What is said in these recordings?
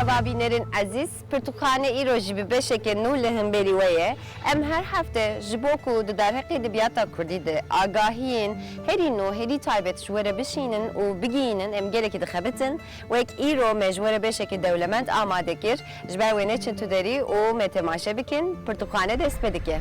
Evabinlerin aziz, Pirtukhane îro jî bi beşekê nû li hemberî we ye, em her hefte ji bo ku di derheqê edebiyata Kurdî de agahiyên herî nû herî taybet ji we re bişînin û bigihînin em gelekî dixebitin, wek îro me ji we re beşekê dewlemend amade kir, ji ber wê neçin tu derî û me temaşe bikin, Pirtukhane dest pê dike.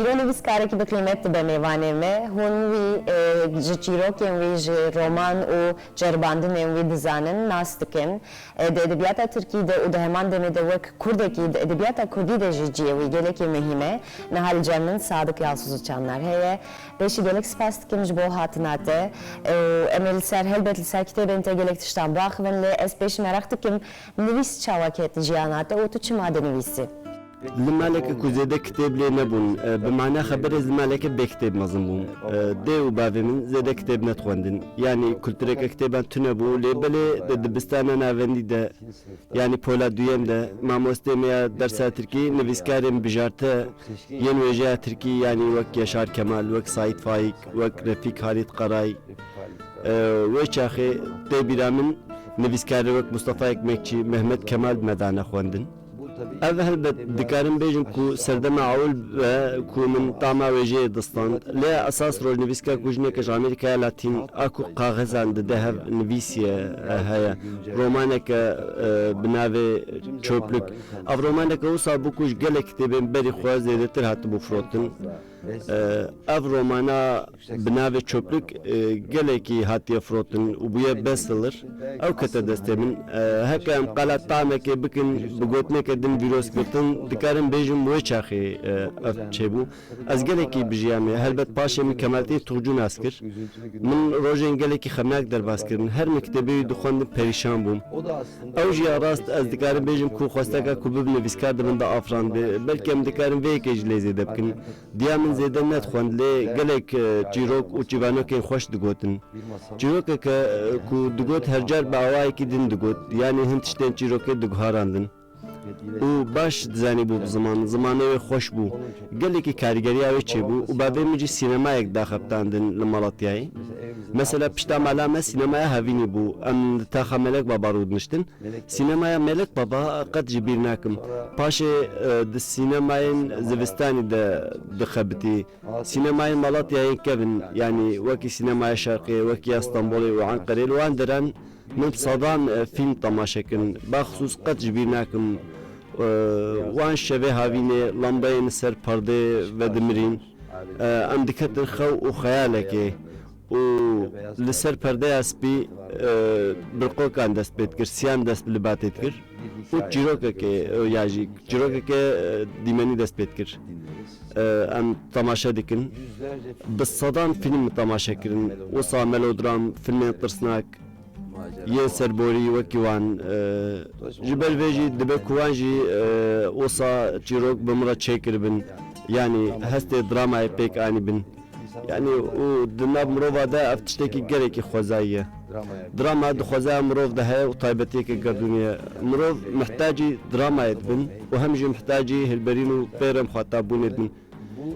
Îro nivîskareke bi qîmet dibe mêvanê me, hûn wî ji çîrokên wî ji roman û ceribandinên wî dizanin, nas dikin. Di edebiyata Tirkî de û di heman demê de wek Kurdekî di edebiyata Kurdî de ji ciyê wî gelekî mühîm e. Nihal cem min Sadık Yalçız Uçanlar heye. Beşî gelek spas dikim ji bo hatina te. Em ê li ser helbet li ser kitêbên te gelek tiştan biaxivin lê ez pêşî merak dikim nivîs çawekê di jiyana te û tu çima dinivîsî. المالك كوزيدة كتاب لي نبون بمعنى خبر المالك بكتاب مزمون دي وبابي من زيادة كتاب نتخوندن يعني كنت لك كتابا تنبو لي بلي دبستانا نافندي دا يعني بولا دويم دا مع مستمع درسات تركي نفيسكارم بجارتا ينوجه تركي يعني وك يشار كمال وك سعيد فايق وك رفيق خالد قراي وشاخي دي برامن نفيسكار وك مصطفى اكمكشي محمد كمال مدانا خوندن أول بدكارم بيجم كو سردما عول كو من طعما وجه دستان لا أساس روج نفيسكا كوجنة كش أمريكا لاتين أكو قاغز عند دهب نفيسيا هيا رومانك بناوي تشوبلك أف رومانك وصا بوكوش جلك تبين بري خواز زيادتر هاتو بفروتن أف رومانا بناوي تشوبلك جلكي هاتي فروتن وبيا بستلر أو كتا دستمن هكا مقالات طعمك بكن بقوتنك دم فيروس كرتن دكارم بيجم ويشاخي أف تشيبو از جلكي بجيامي هلبت باشي من كمالتي ترجون أسكر من روجين جلكي خمناك در باسكرن هر مكتبي دخوند پریشان بوم أوجي راست از دكارم بيجم كو خواستاكا كو ببن فيسكار دبن دا أفران بلكي ام دكارم ويكيج ليزي دبكن ديامن زيدن ندخوند لي جلك جيروك و جيبانوكين خوش دقوتن جيروك كو دقوت هرجار باواي كي دين دقوت يعني هنتشتين جيروك دقهاراندن و باش دزانی بو زمانه خوش بو گلی که کارگری اوی چی بو و بعد میجی سینما یک داخبتاندن لمالاتیایی مثلا پشتا ملامه سینما هاوینی بو ام تاخا ملک بابا رودنشتن سینما ملک بابا قد جبیر ناکم پاش د سینماین زوستانی د خبتی سینمای مالاتیایی کبن یعنی وکی سینمای شرقی وکی استانبولی و عنقره وان دران من صدام فيلم تماشاكن بخصوص قد جبيناكم وان شبه هاويني لامبين سر پرده و دمرين ام دكتر خو و خيالك و لسر پرده اسبي برقو كان دست بيت كر سيان دست لباتت كر و جيروكا كي ياجي جيروكا كي ديماني دست بيت كر ام تماشا دكن بالصدام فيلم تماشا كرن وصا ميلودرام فيلم ترسناك ين سربوري وكيوان جبل فيجي دبكوان جي وصا تشيروك بمرة تشيكر بن يعني هستي دراما بيك اني بن يعني و دناب مروفا دا افتشتكي جريكي خوزاية دراما دو خوزاية مروف ده هي وطيبتيك القردونية مروف محتاجي دراما يدبن وهمجي محتاجي هالبرينو بيرم خاطابون يدبن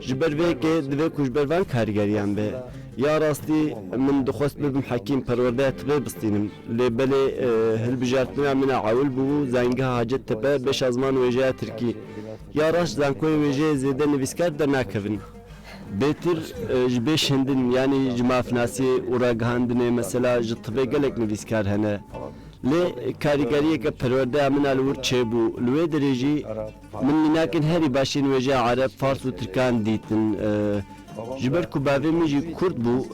جبل فيكي دبكو جبل فان كاريجريان به يا راستي من دخوست ببم حكيم پرورده تبه بستينم لبلي هالبجارتنا من عاول بو زنگها حاجت تبه بش ازمان وجه تركي يا راست زنكوي وجه زيده نويسكار در ناكفن بيتر جبش هندن يعني جماف ناسي وراغهاندنه مثلا جطبه گلك نويسكار هنا لي كاريگريه که پرورده من الور چبو لوي درجي من لكن هري باشين وجه عرب فارس و تركان ديتن جبر كوبافي ميجي كرد بو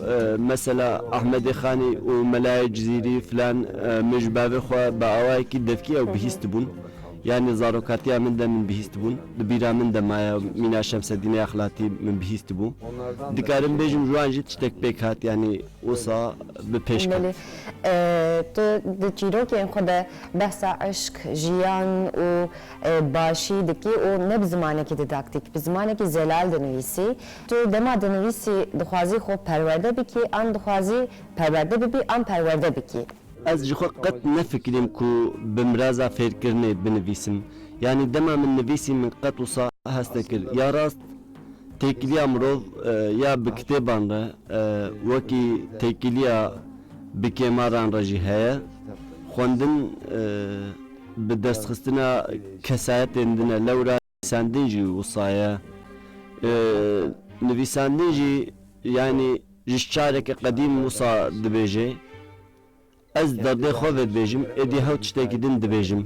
مثلا احمد خاني وملاي جزيري فلان مجبافي خو باواي كي دفكي او بهيستبون يعني زاروكاتيا من ده من بهيستبون دبيرا من ده ما مينا شمس الدين اخلاقي من بهيستبو دكارم بيجم جوان جيت تك بيكات يعني وصا ببيش تو دچيروكين خدا بحث عشق جيان و باشي دكي و نب زمانه ديداكتيك بزمانه كي زلال دنويسي تو دما دنويسي دخوازي خو پرورده بكي ان دخوازي پرورده ببي ان پرورده بكي از جخو قط نفكرم كو بمرازا فكرني بنفيسم يعني دما من نفيسي من قط وصا هستكر يا راست تکیلیا مرو یا بکتبان را وکی تکیلیا بکیماران رجی هیا خوندن به دست خستنا کسایت اندنه لورا نویسندنجی وصایا نویسندنجی یعنی جشارك قديم موسى دبيجي از درد خوف دبيجم ادي هاو تشتاكي دين دبيجم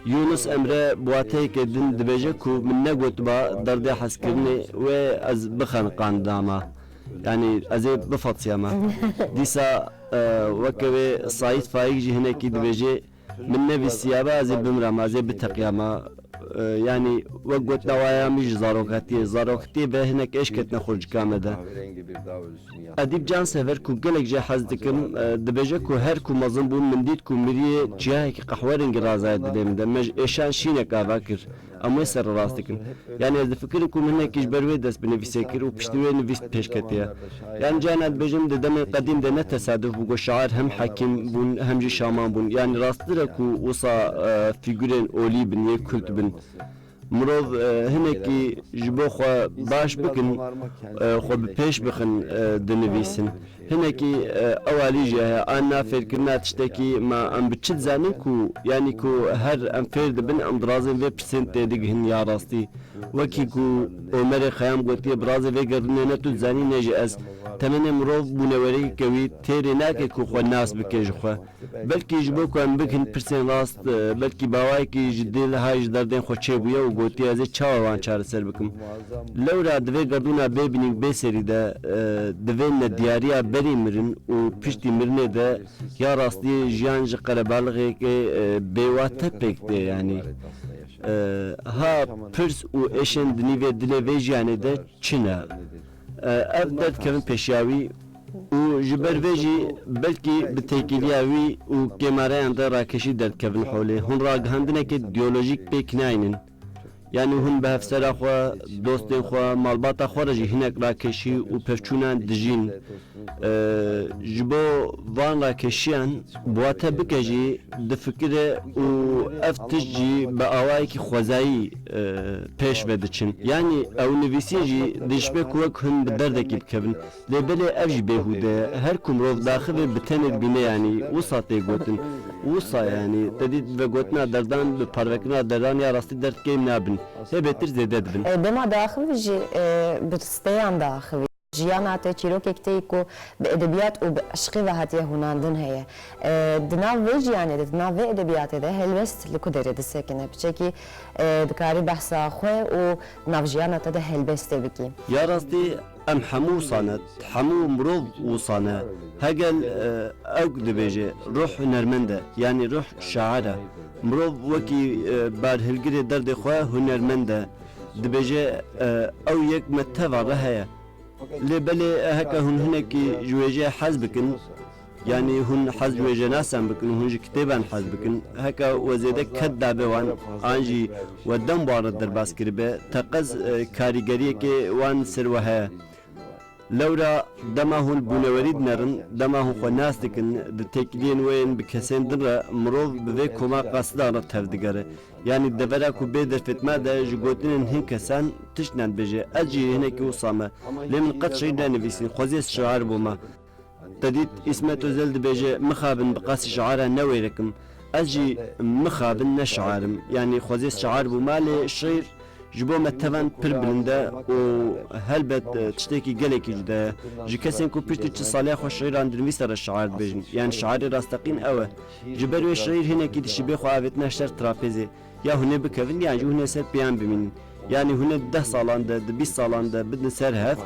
يونس امره بواتيك دين دبيجي كو من نقوت با درد حسكرني و از بخن قانداما يعني ازي بفاطسياما ديسا وكوي صايد فايجي هناكي دبيجي من نبي السيابة ازي بمرام ازي بتقياما yani وقت نوايا مش زاروكتي به هناك ايش كتنا خرج كامده اديب جان سفر كو قلق جا حزدكم دبجا كو هر كو مظن بون من ديد كو مريه جاهي قحورنج رازايد ديم دمج ايشان شينك افاكر اما يسر راستكم يعني اذا فكركم هناك يجبروي دس بنفسكر وبشتوي نفس بيشكتيا يعني جانا دبجم دم قديم ده تصادف بو شعار هم حكيم بون هم جي شامان بون يعني راستركو وصا فيجورين اولي بن كلت بن مرض هناكي جبو خو باش بكن خو بيش بخن دنفيسن هناكي اولي جاها انا فكرنا تشتكي ما ام بتشد زانكو يعني كو هر ام فرد بن ام درازن في برسنت دغهن يا راستي وكيكو عمر خيام قلتي برازي في قرننا تزاني نجي از تمنى مرض بنوري كوي تيريناك كو خو الناس بكيج خو بلكي جبو كو ام بكن برسن راست بلكي باوايكي جدي لهاج دردين خو تشيبيا وقلتي از چاوان چار سر بكم لورا دوي قردونا بيبنينج بيسري ده دوين دياريا بری مرن و پشتی مرنه ده یا راستی جیان جقره بالغه که بیواته پکته یعنی ها پرس و اشن دنیوه دلوه جیانه ده چنه اف درد کفن پیشیاوی و جبر ویجی بلکی بتیکیلیاوی و کمارین ده راکشی درد کفن حوله هن راگهندنه که دیولوژیک پیک ناینن yani hûn bi hevsera xwe, dostên xwe, malbata xwe re jî hinek rakeşî û pevçûnan dijîn. Ji bo van rakeşiyan buwate bike jî difikire û ev tişt jî bi awayekî xwezayî pêş ve diçin. Yani ew nivîsî jî dijbe ku wek hûn bi derdekî bikevin. Lêbelê ev jî bêhude ye. Her ku mirov daxivê bi tenê dibîne yani wisa tê gotin. Wisa yani tedî ve gotina derdan bi parvekina derdan ya rastî derd kêm nabin. Hebetir zêde dibin. Dema daxil jî bi steyan daxil jiyana te çîrokekte ku bi edebiyat û bi eşqî ve hatiye hûnandin heye. Di nav vê jiyanê de, di nav vê edebiyatê de helbest li ku derê disekine. Piçekî dikarî behsa xwe û nav jiyana te de helbestê bikî. Ya rastî em hemû sanet, hemû mirov wîsane. Hegel ew dibêje ruh hunermend e, yani ruh şair e. Mirov wekî berhilgirê derdê xwe hunermend e. Dibêje ew yek me teva re heye. Lêbelê heke hûn hinekî ji wê jê hez bikin, yani hûn hez ji wê jê nasan bikin, hûn ji kitêban hez bikin, heke we zêde ket dabe wan, an jî we dem ware derbas kiribe, teqez karîgeriyekê wan sir we heye. Lewra dema hûn bûnewerî dinerin, dema hûn xwe nas dikin, di têkiliyên wên bi kesên din re mirov bi vê koma qasida re tev digere. Yani devera ku bê derfetme de ji gotinên hin kesan tişt nebêje. Ez jî hinekî wisa me. Lê min qet şîr nenivîsî, xwezê şair bûme. Tedît İsmet Özel dibêje mixabin bi qasî şaira newêrekim. Ez jî mixabin ne şairim. Yani xwezê şair bûme lê şîr ji bo me tevan pir bilinde û helbet tiştekî gelekî cuda ye. Ji kesên ku piştî çi saliya xwe şîran di nivîsa re şair dibêjin. Yani şairê rastaqîn ew e. Ji ber wê şîr hinekî dişîbê xwe avêtina şer trapêzê. Ya hûnê bikevin ya jî hûnê ser pêyan bimînin. Yani hûnê 10 salan de, di 20 salan de bidin ser hev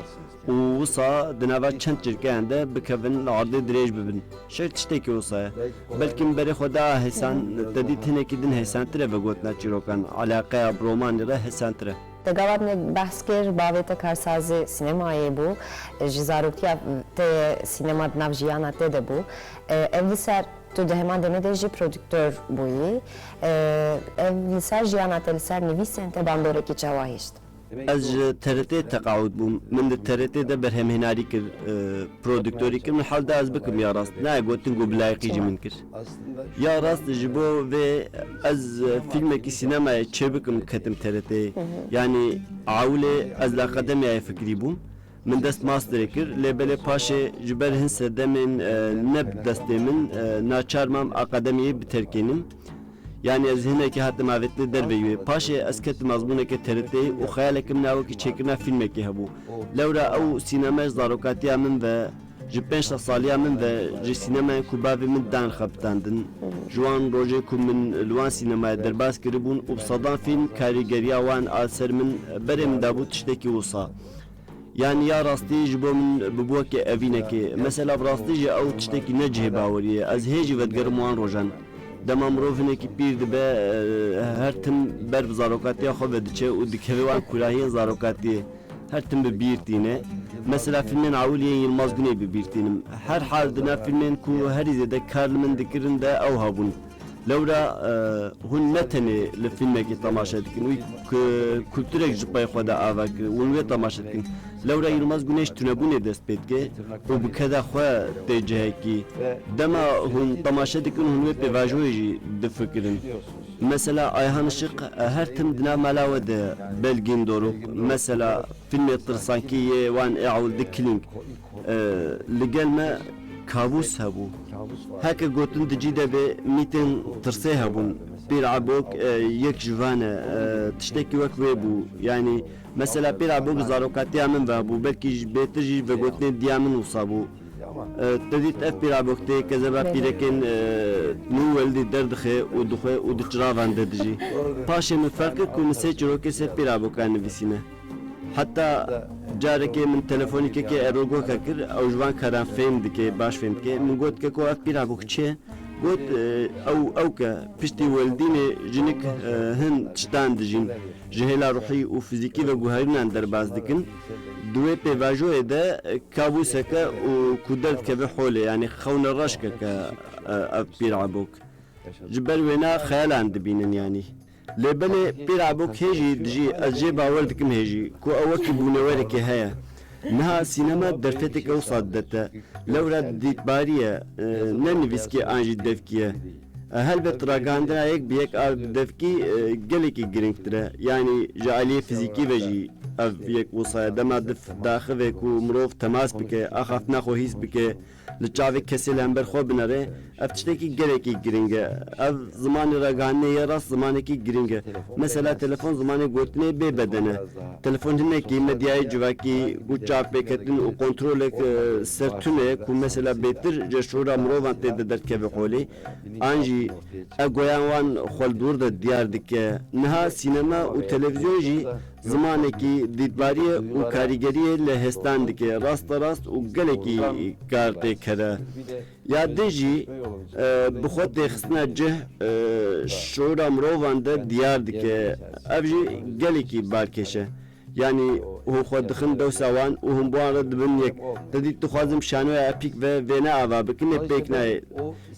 û wisa di nava çend çirkeyan de bikevin ardê dirêj bibin. Şer tiştekî wisa ye. Belkî min berê xwe da hêsan, tedî hinekî din hêsantir e ve gotina çîrokan. Alaqeya romanê re hêsantir e. Degavat me behs kir bavê te karsazê sînemayê bû, ji zarokiya te sînema di nav jiyana te de bû. Ev li ser tu di heman demê de jî prodüktör bûyî. Ev li ser jiyana te li ser nivîsên te bandorekî çawa hêşt. از TRT تقاعد بوم من TRT ده برهمهناری کر پرودکتوری کر من حال ده از بکم یا راست نه گوتن گو بلایقی جمن کر یا راست جبو و از فیلم کی سینما چه بکم کتم TRT yani عاوله از لقدم یا فکری بوم من دست ماستر کر لبله پاشه جبر هن سردمن نب دسته من ناچارمام اکادمیه بترکینم yani az hine ki hatta mavetli derbeyi paşa asket mazmuna ki TRT o hayalekim navu ki çekirna filme ki habu levra au sinema zarokatiya min ve jipen saliya min ve ji sinema kubavi min dan xaptandın Juan Roje kumin luan sinema derbas kiribun ubsadan film karigeriya wan alser min berem dabu tişteki olsa yani ya rastî ji bo min bibûkê evînekê mesela rastî jî ew tiştekî ne cihê baweriye ez hêjî vedgerim wan rojan dema mirovinekî pîr dibe her tim ber bi zarokatiya xwe vediçe û dikeve wan kurahiyên zarokatiyê her tim bi bîr tîne mesela filmên Awiliyên Yılmaz Güney bi bîr tînim her hal dina filmên ku herî zêde kar li min dikirin de ew hebûn lewra hûn ne tenê li filmekê temaşe dikin wî kulturek ji pey xwe de ava kir hûn wê temaşe dikin lewra Yılmaz Güney ji tunebûnê dest pê dike û bi keda xwe tê cihekî dema hûn temaşe dikin hûn wê pêvajoyê jî difikirin mesela Ayhan Işık her tim dina mala we de belgîn doruk mesela filmê tirsankiyê wan ewl dikilin li gel me kabus hebû heke gotin dicî de bê mîtên tirsê hebûn pêr abok yek ji van e tiştekî wek wê bû yani mesela pêr abok zarokatiya min ve hebû belkî ji bêtir jî vegotinê diya min wisa bû تدیت اف پیر آبکته که زبا پیرکن نو ولدی درد خه و دخه و دچراوان ددجی پاشه من فرق کنم سه چروکه سه پیر آبکان نویسینه حتی جاره که من تلفنی که اروگو کر او جوان کارم فهم دکه باش فهم که من گفت که کو اف پیر آبک چه گفت او که پشتی ولدین جنک هن تشتان دجین جهلا روحی و فیزیکی و گوهرین در باز دکن دوی پیواجوی ده کابوسه که و کودرد که به حوله یعنی خون رشک که پیر عبوک جبر وینا خیالان دبینن یعنی لبله پیر عبوک هجی دجی از جی باور دکم هجی کو اوکی بونوری که هیا نها سینما درفتک او صادته لورا دیت باریه ننویس که آنجی دفکیه هلبت راگاندرا یک بیک آب دفکی گلی کی گرینگتره یعنی جعلی فیزیکی و جی اف یک وصايا دما دف داخل و مروف تماس بکه اخاف نخو هیس بکه لچاوی کسی لنبر خو بنره اف تشتکی گرکی گرینگه اف زمان رگانه یا راست زمانی کی گرینگه مثلا تلفن زمانی گوتنه بی بدنه تلفن هنه کی مدیای جواکی گو چاپ بکتن و کنترول سرتونه کو مثلا بیتر جشورا مروفان تید درکه بقولی آنجی اگویان وان خول دور ده دیار دکه نها سینما و تلویزیون جی زمانی کی دیدباری و کاریگری لهستان دکه راست و گله کی کارته کره یا دیجی بخواد خسنا جه شعور امروان ده دیار دکه ابجی گله کی بالکشه yani o خود دخن دو سوان و هم بوان دبن یک تدید تخوازم شانو اپیک و وینا آوا بکنه پیک نای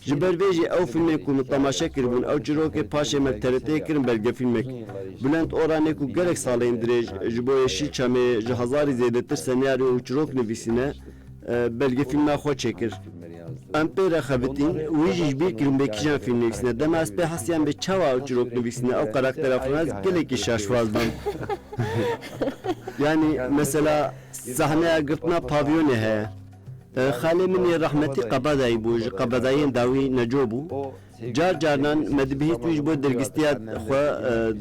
جبر ویجی او فیلمی کو تماشا کربون او جرو که پاشه مل ترته کرن بلگه فیلمک بلند اورانه کو گرک ساله اندریج جبو یشی چمه جهازاری زیده تر سنیاریو و جروک نویسینه بلگه فیلم خو چکر امپیر خبتین ویجی بیر کرن بکیجان فیلم نویسینه دم از به حسیان به چوا و جروک نویسینه او karakter افرانز گلکی شاشوازدن yani mesela sahneye gırtma pavyonu he خاله من رحمتي قبضاي بوج قبضاين داوي نجوبو جار جارنان مدبهيت ويج بو درگستيات خو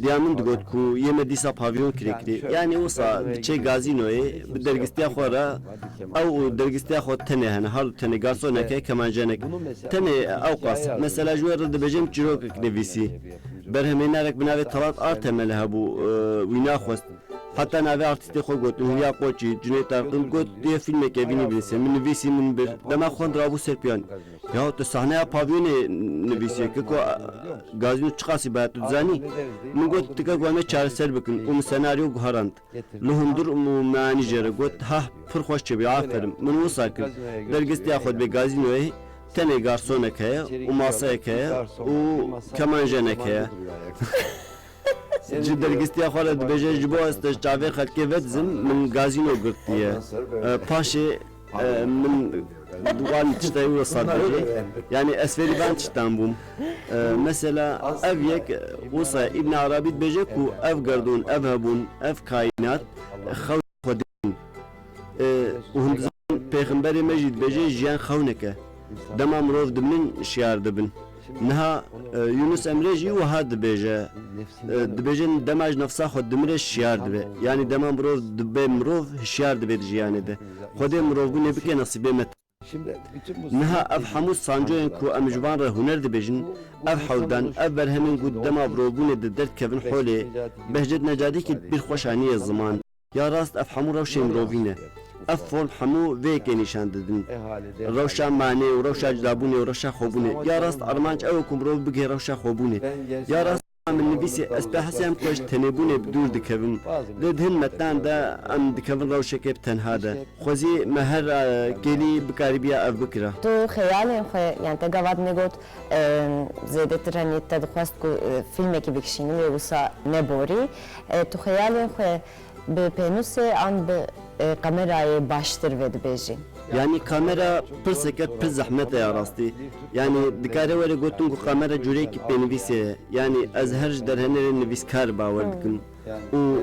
ديامن دغوت كو يمديسا پاويون كريكري يعني وصا چه غازينوي درگستيا خورا او درگستيا خو تنه هن هر تنه غارسونك كمانجنك تنه اوقاس مثلا جوار دبجم چروك نويسي برهمينارك بناوي طلات ارتمل هبو ويناخوست حتی نوی آرتیستی خود گفت هویا قوچی جنید ترقیم گفت دیه فیلم که بینی بیلیسه من نویسی من بر دما خوند رابو سرپیان یا تو صحنه پاویون نویسیه که کو گازینو چقاسی باید تو زنی من گفت تکا گوامه چاره سر بکن اون سناریو گهارند لهندر معنی جره گفت ها پر خوش چه بی آفرم من وصا کرد درگستی خود به گازینوی تنه گارسونک هیا و ماسایک هیا و کمانجنک هیا ji dergistiya xwe re dibêje ji bo ez çavê xelkê vedizim min gazîno girtiye paşê min wan tiştê wê sadece yani esveri ben tiştan bûm mesela ev yek wisa İbn Arabi dibêje ku ev gerdûn ev hebûn ev kainat xew xwedîn û hindizan pêxemberê me jî dibêje jiyan xewneke dema mirov dibin şiyar dibin niha Yunus Emre jî wiha dibêje dibêjin dema ji nefsa xwe dimire şiyar dibe yani dema mirov dibe mirov hişyar dibe di jiyanê de Xwedê mirovbûnê bike nasîbê me niha ev hemû sancoyên ku em ji wan re huner dibêjin ev hewldan ev berhemên ku dema mirovbûnê di derdkevin holê Behçet Necadî pîr xweşaniye ziman ya rast ev hemû rewşên mirovî ne ev form hemû vê yekê nîşan didin rewşa manê û rewşa cudabûnê û rewşa xwebûnê ya rast armanc ew ku mirov bige rewşa xwebûnê ya rast min nivîsê ez pê hesê em ku ez tenêbûnê bi dûr dikevim lê di hin metan de em dikevin rewşekê bi tenha de xwezî me her gelî bikarîbiya ev bikira Tu xeyalên xwe yani te gavad negot zêdetir henî te dixwast ku filmekî bikişînî wê wisa neborî tu xeyalên xwe bi pênûsê an bi kamerayê baştir vê dibêjî yani kamera pir seket pir zehmet ya rastî yani dikare were gotin ku kamera cûrekî pênivîsê yani ez her ji derhenerê nivîskar bawer dikim û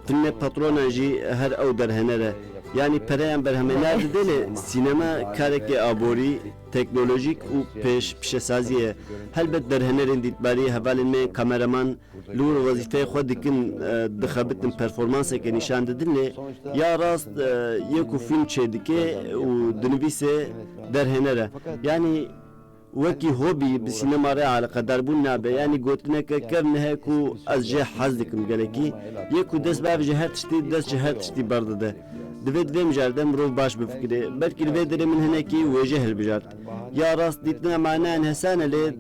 filmê patronan jî her ew derhenere yani pereyan berhemener didêlê sînema karekê aborî teknolojîk û pêşesazî ye helbet derhenerên dîtbarî hevalên me kameraman li wir wezîfeyê xwe dikin dixebitin performansekê nîşan didin lê ya rast yek û film çêdike û dinivîsê derhenere yani wekî hobî bi sînema re aleqedarbûn nabe yani gotineke kevne heye ku ez jê hez dikim gelekî yek ku dest bi ev ji her tiştî dest ji her tiştî berdide divê divê mijarte mirov baş bifikire belkî li vê derê min hinekî wêje hilbijart ya rast dîtina maneyên hesane lê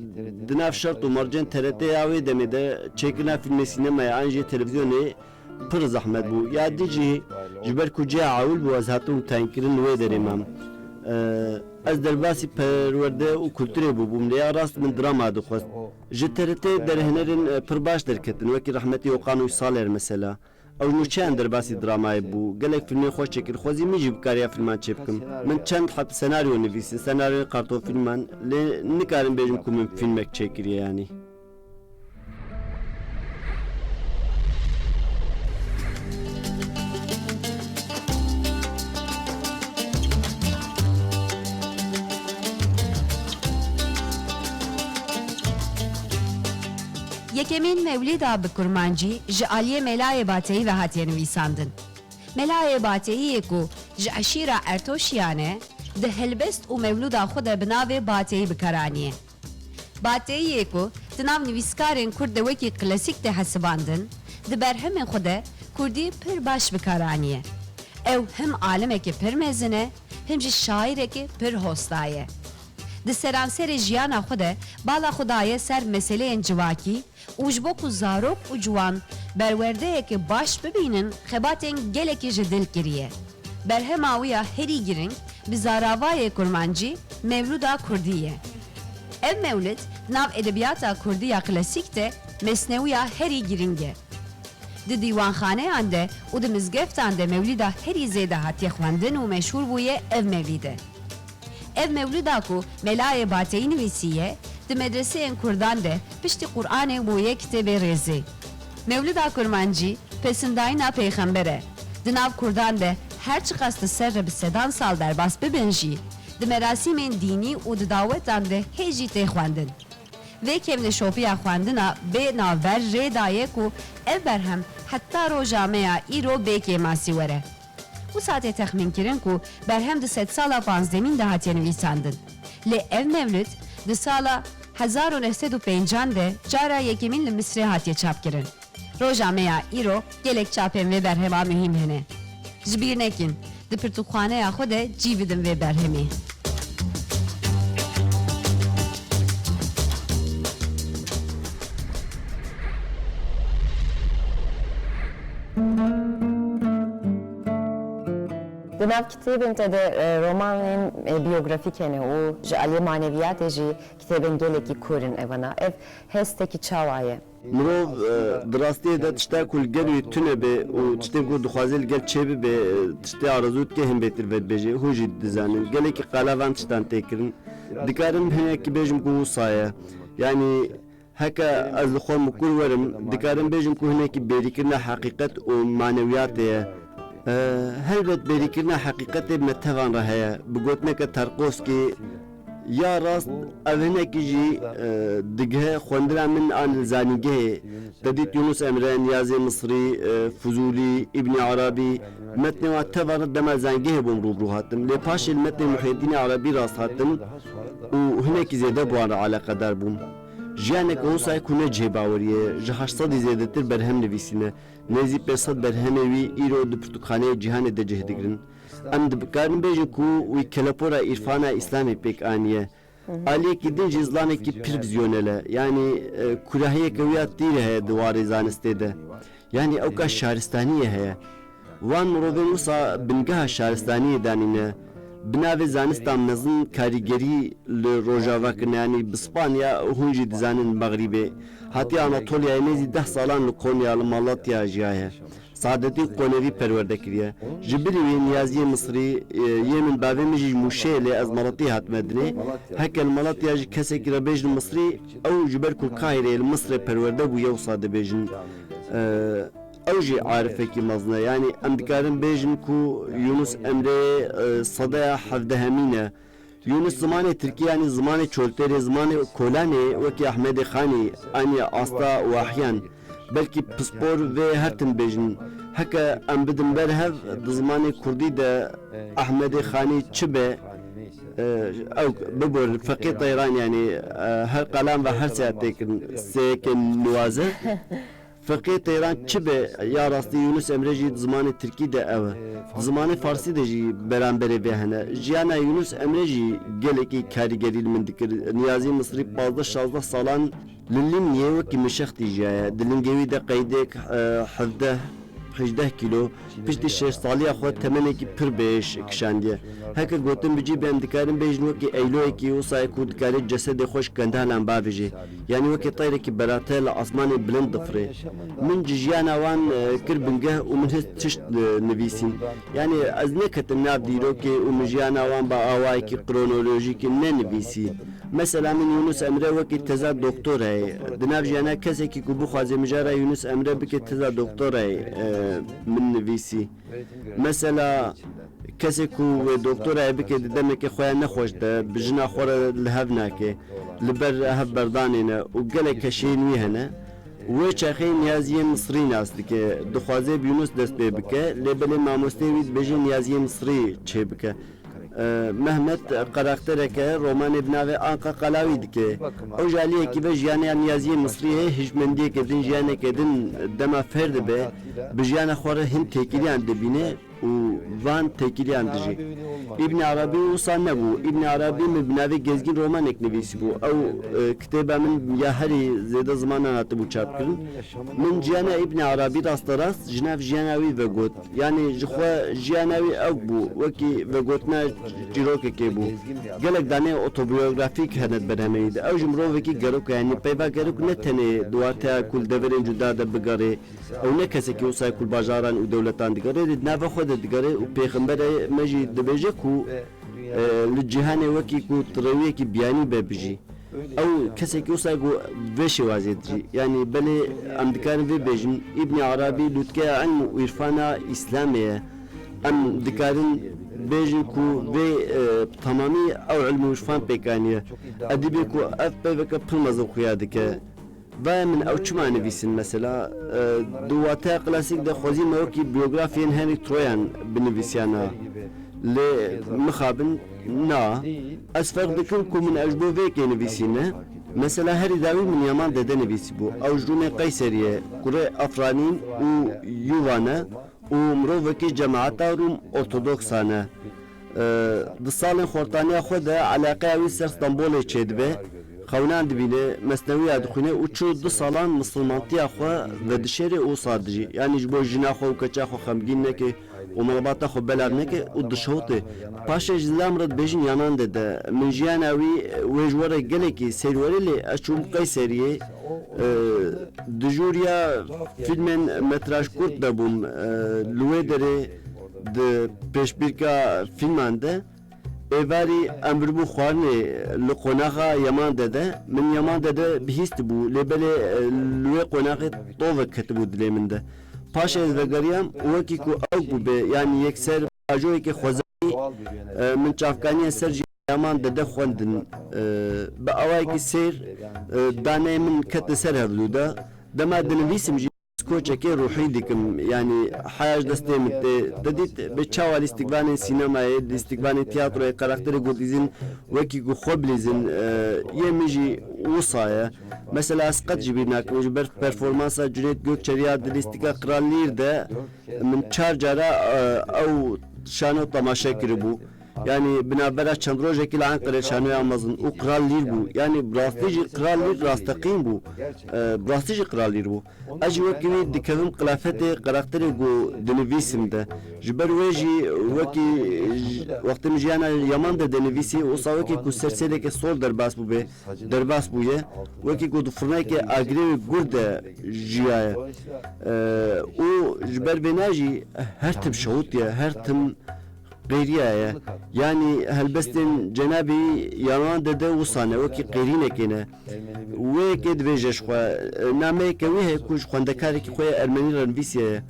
di nav şert û mercên TRT ya wê demê de çêkirina filmê sînemaya an jê televizyonê pir zehmet bû ya dî jî ji ber ku cêya awil bû ez hatibûm tayinkirin li wê derê me ez derbasî perwerde û kulturê bûbûm lê ya rast min drama dixwest ji TRT derhenerên pir baş derketin wekî rehmetî Okan Uysalêr mesela ew nû çend derbasî dramayê bû gelek filmê xweş çêkir xwezî min jî bikariya filman çê bikim min çend heb senaryo nivîsî senaryoyê kartofîlman lê nikarim bêjim ku min filmek çêkiriye yanî Yekemîn Mevlîda bi Kurmancî ji aliyê Melayê Bateyî ve hatiye nivîsandin. Melayê Bateyîyê ku ji eşîra Ertoşiyan e di helbest û mevlûda xwe de bi navê Bateyî bikaraniye. Bateyîyê ku di nav nivîskarên Kurd de wekî klasîk de hesibandin, di berhemên xwe de Kurdî pir baş bikaraniye. Ew hem alimekî pir mezin e, hem jî şaîrekî pir hosta ye. Di seranserê jiyana xwe de bala xwe daye ser meseleyên civakî û ji bo ku zarok û ciwan berwerdeyekê baş bibînin xebatên gelekî ji dil kiriye. Berhema wî ya herî giring bi zaravayê Kurmancî Mevlûda Kurdî ye. Ev mewlid nav edebiyata Kurdî ya klasîk de mesnewiya herî giring e. Di dîwanxaneyan de û di mizgeftan de mewlîda herî zêde hatiye xwendin û meşhûr bûye ev mevlîd e. Ev mevlûda ku Melayê Bateyî nivîsiye di medreseyên Kurdan de piştî Qur'anê bûye kitêbê rêzê. Mevlûda Kurmancî pesindayîna pêxember e. Di nav Kurdan de her çi qas di ser re bi sedan sal derbas bibin jî di merasîmên dînî û di dawetan de hê jî tê xwendin. Vê kevneşopiya xwendina bê navber rê daye ku ev berhem heta roja me ya îro bêkê masî were. Bu saate texmin kirin ku berhem di sed sala panzdemîn de hatiye nivîsandin. Lê ev mevlid di sala 1905 de cara yekemîn li Misrê hatiye çapkirin. Roja me ya îro gelek çapên vê berhema mühîm hene. Ji bîr nekin, di pirtûkxaneya xwe de cî bidin vê berhemê. Di nav kitêbên te de romanên biyografîk hene û ji aliyê maneviyatê jî kitêbên gelekî kurin evana ev hestekî çawa ye مرو دراستی دا تشتا کل گلوی تونه به و تشتیم کو دخوازل گل چه به تشتی آرزوت که هم بهتر ود بجه هوجی دزانن گلی که قلاوان تشتان تکرن دکارم هنه کی بجم کو سایه یعنی هکا از خود مکور ورم دکارم بجم کو هنه کی بیریکرنا حقیقت و معنویاته هلبت بیریکرنا حقیقت متوان راه بگوتنه که ترقوس کی یا راست اوهنه کی جی دگه خوندرا من آن زانیگه تدیت یونس امره نیازی مصری فضولی ابن عربی متن و تفان دم زانیگه بوم رو هاتم لپاش المتن محیدین عربی راست هاتم و هنه کی زیده بوان علاقه دار بوم جیانک اوسای کنه جباوریه جهش صدی زیده تر برهم نویسینه نزی 500 برهمه وی ایرو د پرتوخانه جهان د جهدگرن ام د بکارن بیجن کو وی کلپورا عرفانا اسلامی پیک آنیه علی کی دین جزلانه کی پرویزیونله yani کلاهی کویات دیره ہے دواری زانسته ده yani اوکا شهرستانیه ہے وان مروبه موسا بنگاه شهرستانیه دانینه بناوی زانستان نزن کاریگری لروجاوا کنه yani بسپانیا هونجی دزانن مغربی hatta Anatolia'ya nezi 10 salan Konyalı Malatya jiyaya saadeti konevi perverde kiriye jibri ve niyazi Mısri yemin bavemiji muşele az Malatya hatmedine hekel Malatya ji kesek rabej Mısri او jiber kul Kahire Mısri perverde bu yav sade bejin اوجي عارفه كي مزنا يعني امدكارن بيجن كو يونس امري صدا حفده همينه يونس زمانه تركيا يعني زمانه چولتري زمانه كولاني وكي احمد خاني اني استا واحيان بلكي بسبور و هرتن بيجن هكا ام بدن برهف زمانه كردي ده احمد خاني چبه او ببور فقيه طيران يعني هر قلم و هر ساكن نوازه فقيه طيران چبه يا راستي يونس امرجي زمان تركي ده او زمان فارسي ده جي برانبري بهنه جيانا يونس امرجي گلكي كاريگري من دكر نيازي مصري 15 سالان للم نيوكي مشختي جايه دلنگوي ده قيدك 18 کیلو پشت 6 سالی خود تمنه کی پر بیش کشاندیه هک گوتم بجی بهم دکارم بیجنو کی ایلو کی و سای کو دکاری جسد خوش کندهلن باویجی یعنی وکی طیر کی براتل اسمان بلند دفره من جیانا وان کربنگه و من تشت نویسین yani از نکتم ناب دیرو کی و مجیانا وان با اوای کی کرونولوژی کی نه نویسی مثلا من یونس امره وکی تزا دکتر ہے دناب جانا کسی کی کو بخوازه مجاره یونس امره بکی تزا دکتر ہے من نویسی مثلا کسی کو دکتر ہے بکی دمه که خواه نخوش ده بجنا خوره لحب ناکه لبر هف بردانینه و گله کشینوی هنه و چاخی نیازی مصری ناست که دخوازه بیونس دست بکه لبل ماموستوید بجی نیازی مصری چه بکه Mehmet karaktereke roman ibnave anka qalavid ki o jaliye ki ve jiyane niyazi Mısriye hicmendiye kedin jiyane kedin dema ferd be bijiyane xore hin tekiliyan debine u van tekiliyan dici İbn Arabi usan ne bu İbn Arabi ibnave gezgin roman eknevisi bu o kitaba min ya hari zede zamandan atı bu çapkın min jiyane İbn Arabi rastaras jinav jiyanavi ve got yani jixwa jiyanavi ev bu veki ve gotna جیروک که بو گلک دانه اوتوبیوگرافیک هنت برهمید او جمرو وکی گروک یعنی پیدا گروک نتنه دوارتا کل دورن جدا ده بگاره او نه کسی که اوسای کل بازاران و دولتان دیگاره نه خود دیگاره و پیغمبر مجی دبیجه کو لجهان وکی کو تروی کی بیانی ببجی او کسی که اوسای کو وشی وازیدی یعنی بله امدکار وی بجن ابن عربی لوتکه عن عرفانا اسلامیه ام دکارن بیجن کو و تمامی او علم وشفان پیکانیه ادبی کو اف بک پرمزو خیاده که و من او چما نویسن مثلا دواتا کلاسیک ده خوزی موکی بیوگرافین هنری ترویان بنویسیانا ل مخابن نا از فرق دکن کو من اجبو ویکی نویسینه مثلا هری داوی من yaman dede نویسی بو او جروم قیصریه کره افرانین و یوانه و مروفکی جماعت روم ارتودکسانه ده سالن خورتانیا خود علاقه اوی سر استانبول چید به خونان دبینه مسنوی ادخونه و چو دو سالان مسلمانتی خو و دشری او صادجی یعنی جبو جنا خو کچا خو خمگین نه که ومرباطة خبالارنك ودشوطي باشا جزلام رد بيجن يانان دادا من جياناوي ويجوري قلقي سيروري لي أشوم قيسرية دجوريا فيلمين متراج كورت دابوم لويدري د پشبیرکا فیلمان ده ایواری امر بو خوانه لقناغا یمان داده من یمان داده بهیست بو لبله لوی قناغ طوفه کتبو دلی من ده پاش از وگریم وکی کو او بو به یعنی یک سر اجوی که خوزایی من چافکانی سر یمان داده خوندن با اوای کی سر دانه من کت سر هبلو ده دما دنویسم كوتشكي روحي ديكم يعني حاج دستي تديت بتشاوال استقبال السينما استقبال التياترو كاركتر جوديزين وكي خوبليزين يمجي وصايا مثلا اسقط جبيناك وجبر performans جريت جوتشريا دليستيكا قرالير ده من تشارجرا او شانو تماشا كربو yani binaberâ çend rojekî li Enqereyê şanoya mezin û qral lîr bû yani rastî jî qral lîr rastaqîn bû rastî jî qral lîr bû ez jî wekî wî dikevim qilafetê karakterê got dinivîsim de ji ber wê jî wekî wextê min jiyana yaman de dinivîsî wisa wekî ku sersereke sol derbas bûbe derbas bûye wekî ku di firnekê agrê gur de jiyaye û ji ber vê ne jî her tim şewut ye her tim غيرية يعني هالبستن جنابي يران دده وصانه وكي قيرينه كنا وكي دبيجش خو نامه كوي كوش خوندكاري كي خويا ارمني رنفيسيه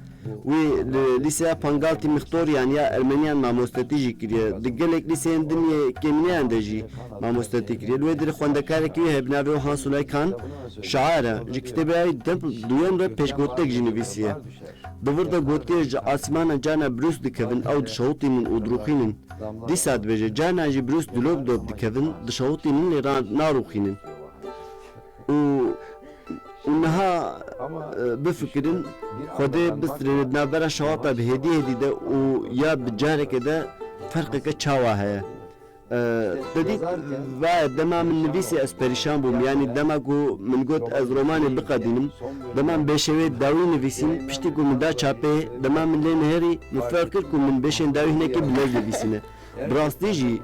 وي ليسا بانغالتي مختور يعني ارمنيان ما مستاتيجي كري دقلك ليسا الدنيا كيمنيان دجي ما مستاتي كري الويدر خوندكاري كي بنابي وهان سولايكان شعاره جي كتابي دوين رو بيشغوتك جنبيسيه دورده گوتی آسمان جانا بروس دکوین او دشوتی من ادروخینن دی ساعت بجه جانا جی بروس دلوب دوب دکوین دشوتی من لیران ناروخینن و نها بفکرن خودی بسترین نابرا شواطا بهدی هدی ده و یا بجاره که ده فرق که چاوا هیا تدید و دما من نویسی از پریشان بوم یعنی دما کو من گوت از رومانی بقدینم دما بشوی داوی نویسیم پشتی کو من دا چاپه دما من لین هری مفکر کو من بشین داوی نکی بلج نویسینه براستی جی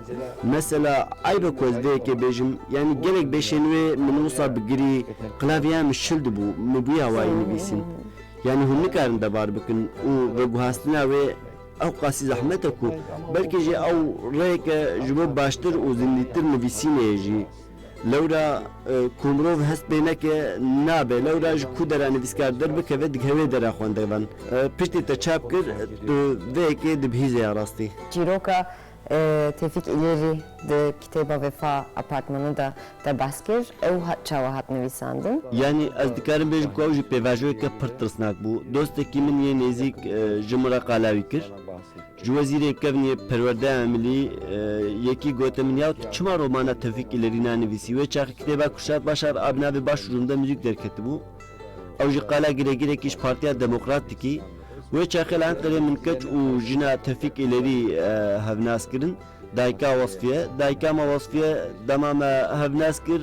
مثلا ای به کوزده که بجم یعنی گلک بشینوی من وصا بگری قلاویا مشلد بو مبویا وای نویسیم یعنی هم نکارن دبار بکن و بگوهاستنا و او قاسی زحمتکو بلکه جی او ریک جبو باشتر و زندیتر نویسینه جی لورا کومروف هست بینه که نابه لورا جو کودرا نویسکار در بکه و دگهوی در خوانده وان پشتی تا چاپ کر و که دبهیزه راستی Ciroka Tevfik İleri de kitaba vefa apartmanı da baskır ev çava hat nivîsandin. Yani az dikarim bejim ku ji pevajoy ke pir tirsnak bû dostekî min yê nêzik ji min re qalavî kir ji wezîrê kevnî perwerde emilî yekî gote min ya çima romana Tevfik İleri nanivîsî wê çaxî kitêba Kuşat Başar abnavê baş rûmda müzik derketibû ew jî qala giregirekî ji Partiya Demokratîkî wê çaxê li Enqereyê min keç û jina Tevfik İleri hevnas kirin dayika wasfiye dayika me wasfiye dema me hevnas kir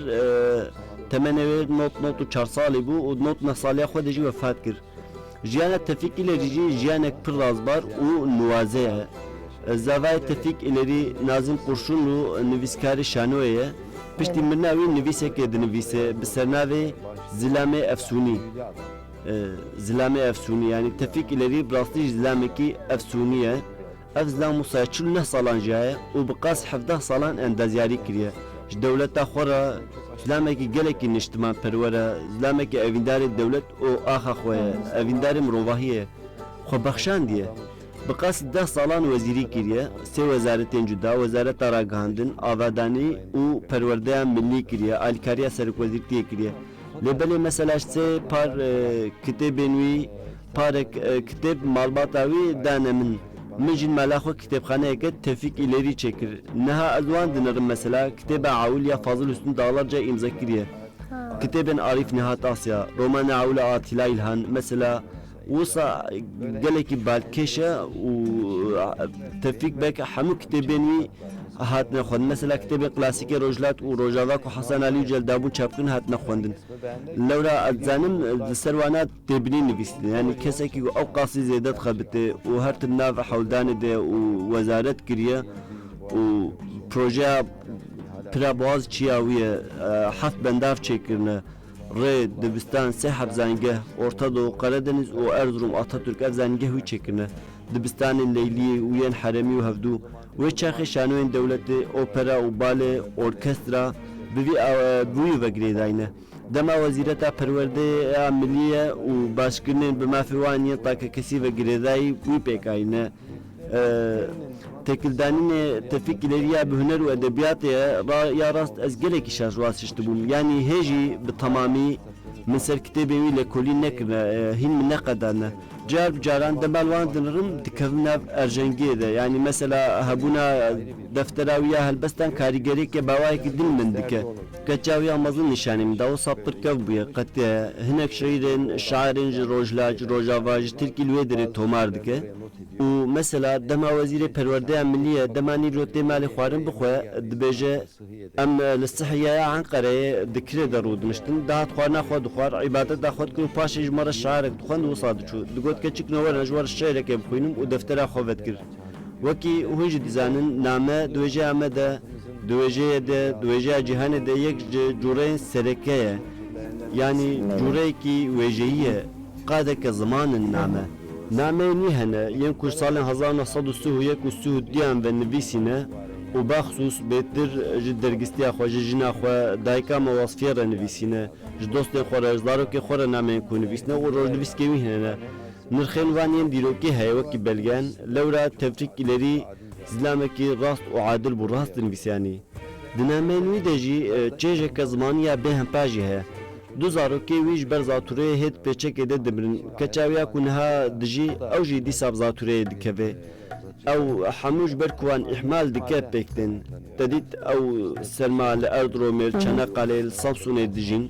temenê not û 4 salî bû û not ne saliya xwe de jî wefat kir jiyana Tevfik İleri jî jiyanek pir razbar û nuwaze ye zavayê Tevfik İleri Nazim Kurşun û nivîskarî şanoyê ye piştî mirina wî nivîsekê dinivîse bi sernavê Zilamê Efsûnî Zilamê Efsûnî yani Tevfik İleri bi rastî zilamekî efsûnî ye ev zilam wisa 49 salan jiyaye û bi qas 17 salan endazyarî kiriye ji dewleta xwe re zilamekî gelekî niştiman perwer e zilamekî evîndarê dewlet û axa xwe ye evîndarê mirovahî ye xwebexşandiye bi qas 10 salan wezîrî kiriye sê wezaretên cuda wezareta ragihandin avadanî û perwerdeya millî kiriye alîkariya serokvezîrtiyê kiriye lêbelê mesela sê par kitêbên wî parek kitêb malbata wî dane min jî mala xwe kitêbxaneyeke Tevfik İleri çêkir niha ez wan dinirim mesela kitêba Awiliya Fazıl Hüsnü Dağlarca imza kiriye kitêbên Arif Nihat Asya romana Awla Atîla İlhan mesela wisa gelekî balkêş e û Tevfik belki hemû kitêbên wî هاتنا خوندن مثلا کتاب کلاسیک روجلات و روجاوا و حسن علی و جلدابون چاپکن هاتنا خوندن لورا اتزانم سروانات تبني نفيس يعني كسكي او قاصي زيادات خبته وهرت الناف حولدان ده ووزارة كريا وبروجا برابواز چیاویه حفت بنداف چکرنه ری دبستان سه حب زنگه ارتدو قردنز و ارزروم آتاتورک اف زنگه هوی چکرنه دبستان لیلی و ین حرمی و هفدو و چاخی شانوین دولت اوپرا و باله ارکسترا بوی وگری داینه دما وزیرتا پرورده عملیه و باشکرنین بمافوانی تاکه کسی وگری دای وی پیکاینه تکلدانین تفکیلریه به هنر و ادبیات یا راست از گلکی شاش واسشت بوم یعنی هجی به تمامی من سر کتابی وی لکولی نکرده هین من نقدانه جار بجاران دمالوان دنرم دکفنا ارجنگی ده یعنی مثلا هبونا دفتراویه هلبستان کاریگری که باوای که دل من دکه کچاویا مزون نشانیم داو سابتر کف بویه قط هنک شعرین شاعرین روجلاج روجاواج ترکی لوی دره تومار دکه و مثلا دما وزیر پرورده عملیه دمانی روتی مال خوارن بخواه دبیجه ام للصحیه عن قره دکره درود نشتن دهات خوارنا خود خوار عبادت دا خود کنو پاش اجمار شعر دخوند وصاد چو دگوت که چک نوار نجوار الشعر که بخوینم و دفتره خوفت کرد وکی هویج دیزانن نامه دویجه آمه ده دویجه جهان ده یک جوره سرکه yani جوره کی ویجهیه قاده که زمان نامه نامه نیهنه ین کش سال 1931 و 32 و نویسینه و بخصوص بهتر درگستی خو جنا خو دایکا موصفیه را نویسینه دوست خو اجدارو که خو نامه کو نویسنه و روز نویس کی هنه نرخین وانین دیروکی هیو کی بلگن لورا تفریق ileri زلامکی راست و عادل بو راست نویسانی دنامه نوی دجی چیجه که زمانیه به هم پاجی هه دو زاروکی ویش بر زاتوره هید پیچه که ده دبرن کچاویا کنها دجی او جی دی ساب زاتوره دکوه او حموش برکوان احمال دکه پیکتن تدید او سلما لأردرومیر چنقاله السامسونه دجین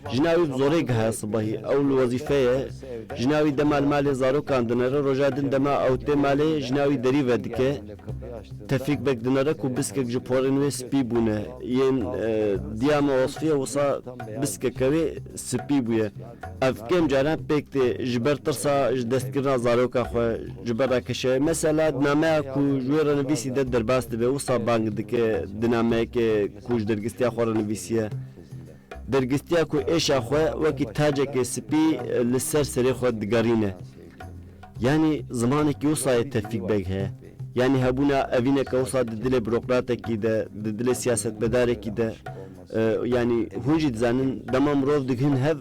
جناوی زوری گه صبحی او الوظیفه جناوی دمال مال زارو کاندنره روجادن دما او تمال جناوی دری ودکه تفیق بکدنره کو بسکک جپورن و سپی بونه ین دیام وصفیه وصا بسکک کوي سپی بویه افکم جاران پکت جبر ترسا دستگیرنا زارو کا خو جبر کشه مثلا نامه کو جویر نویسی د درباست به وصا بانگ دکه دنامه که کوج درگستی خور نویسیه درگستیا کو ایش اخوه وکی تاجه که سپی لسر سری خود دگارینه یعنی زمانی که وصای تفیق بگه یعنی هبونا اوینه که وصا دل بروقراته کی ده دل سیاست بداره کی ده یعنی هونجی دزانن دمام روف دگهن هف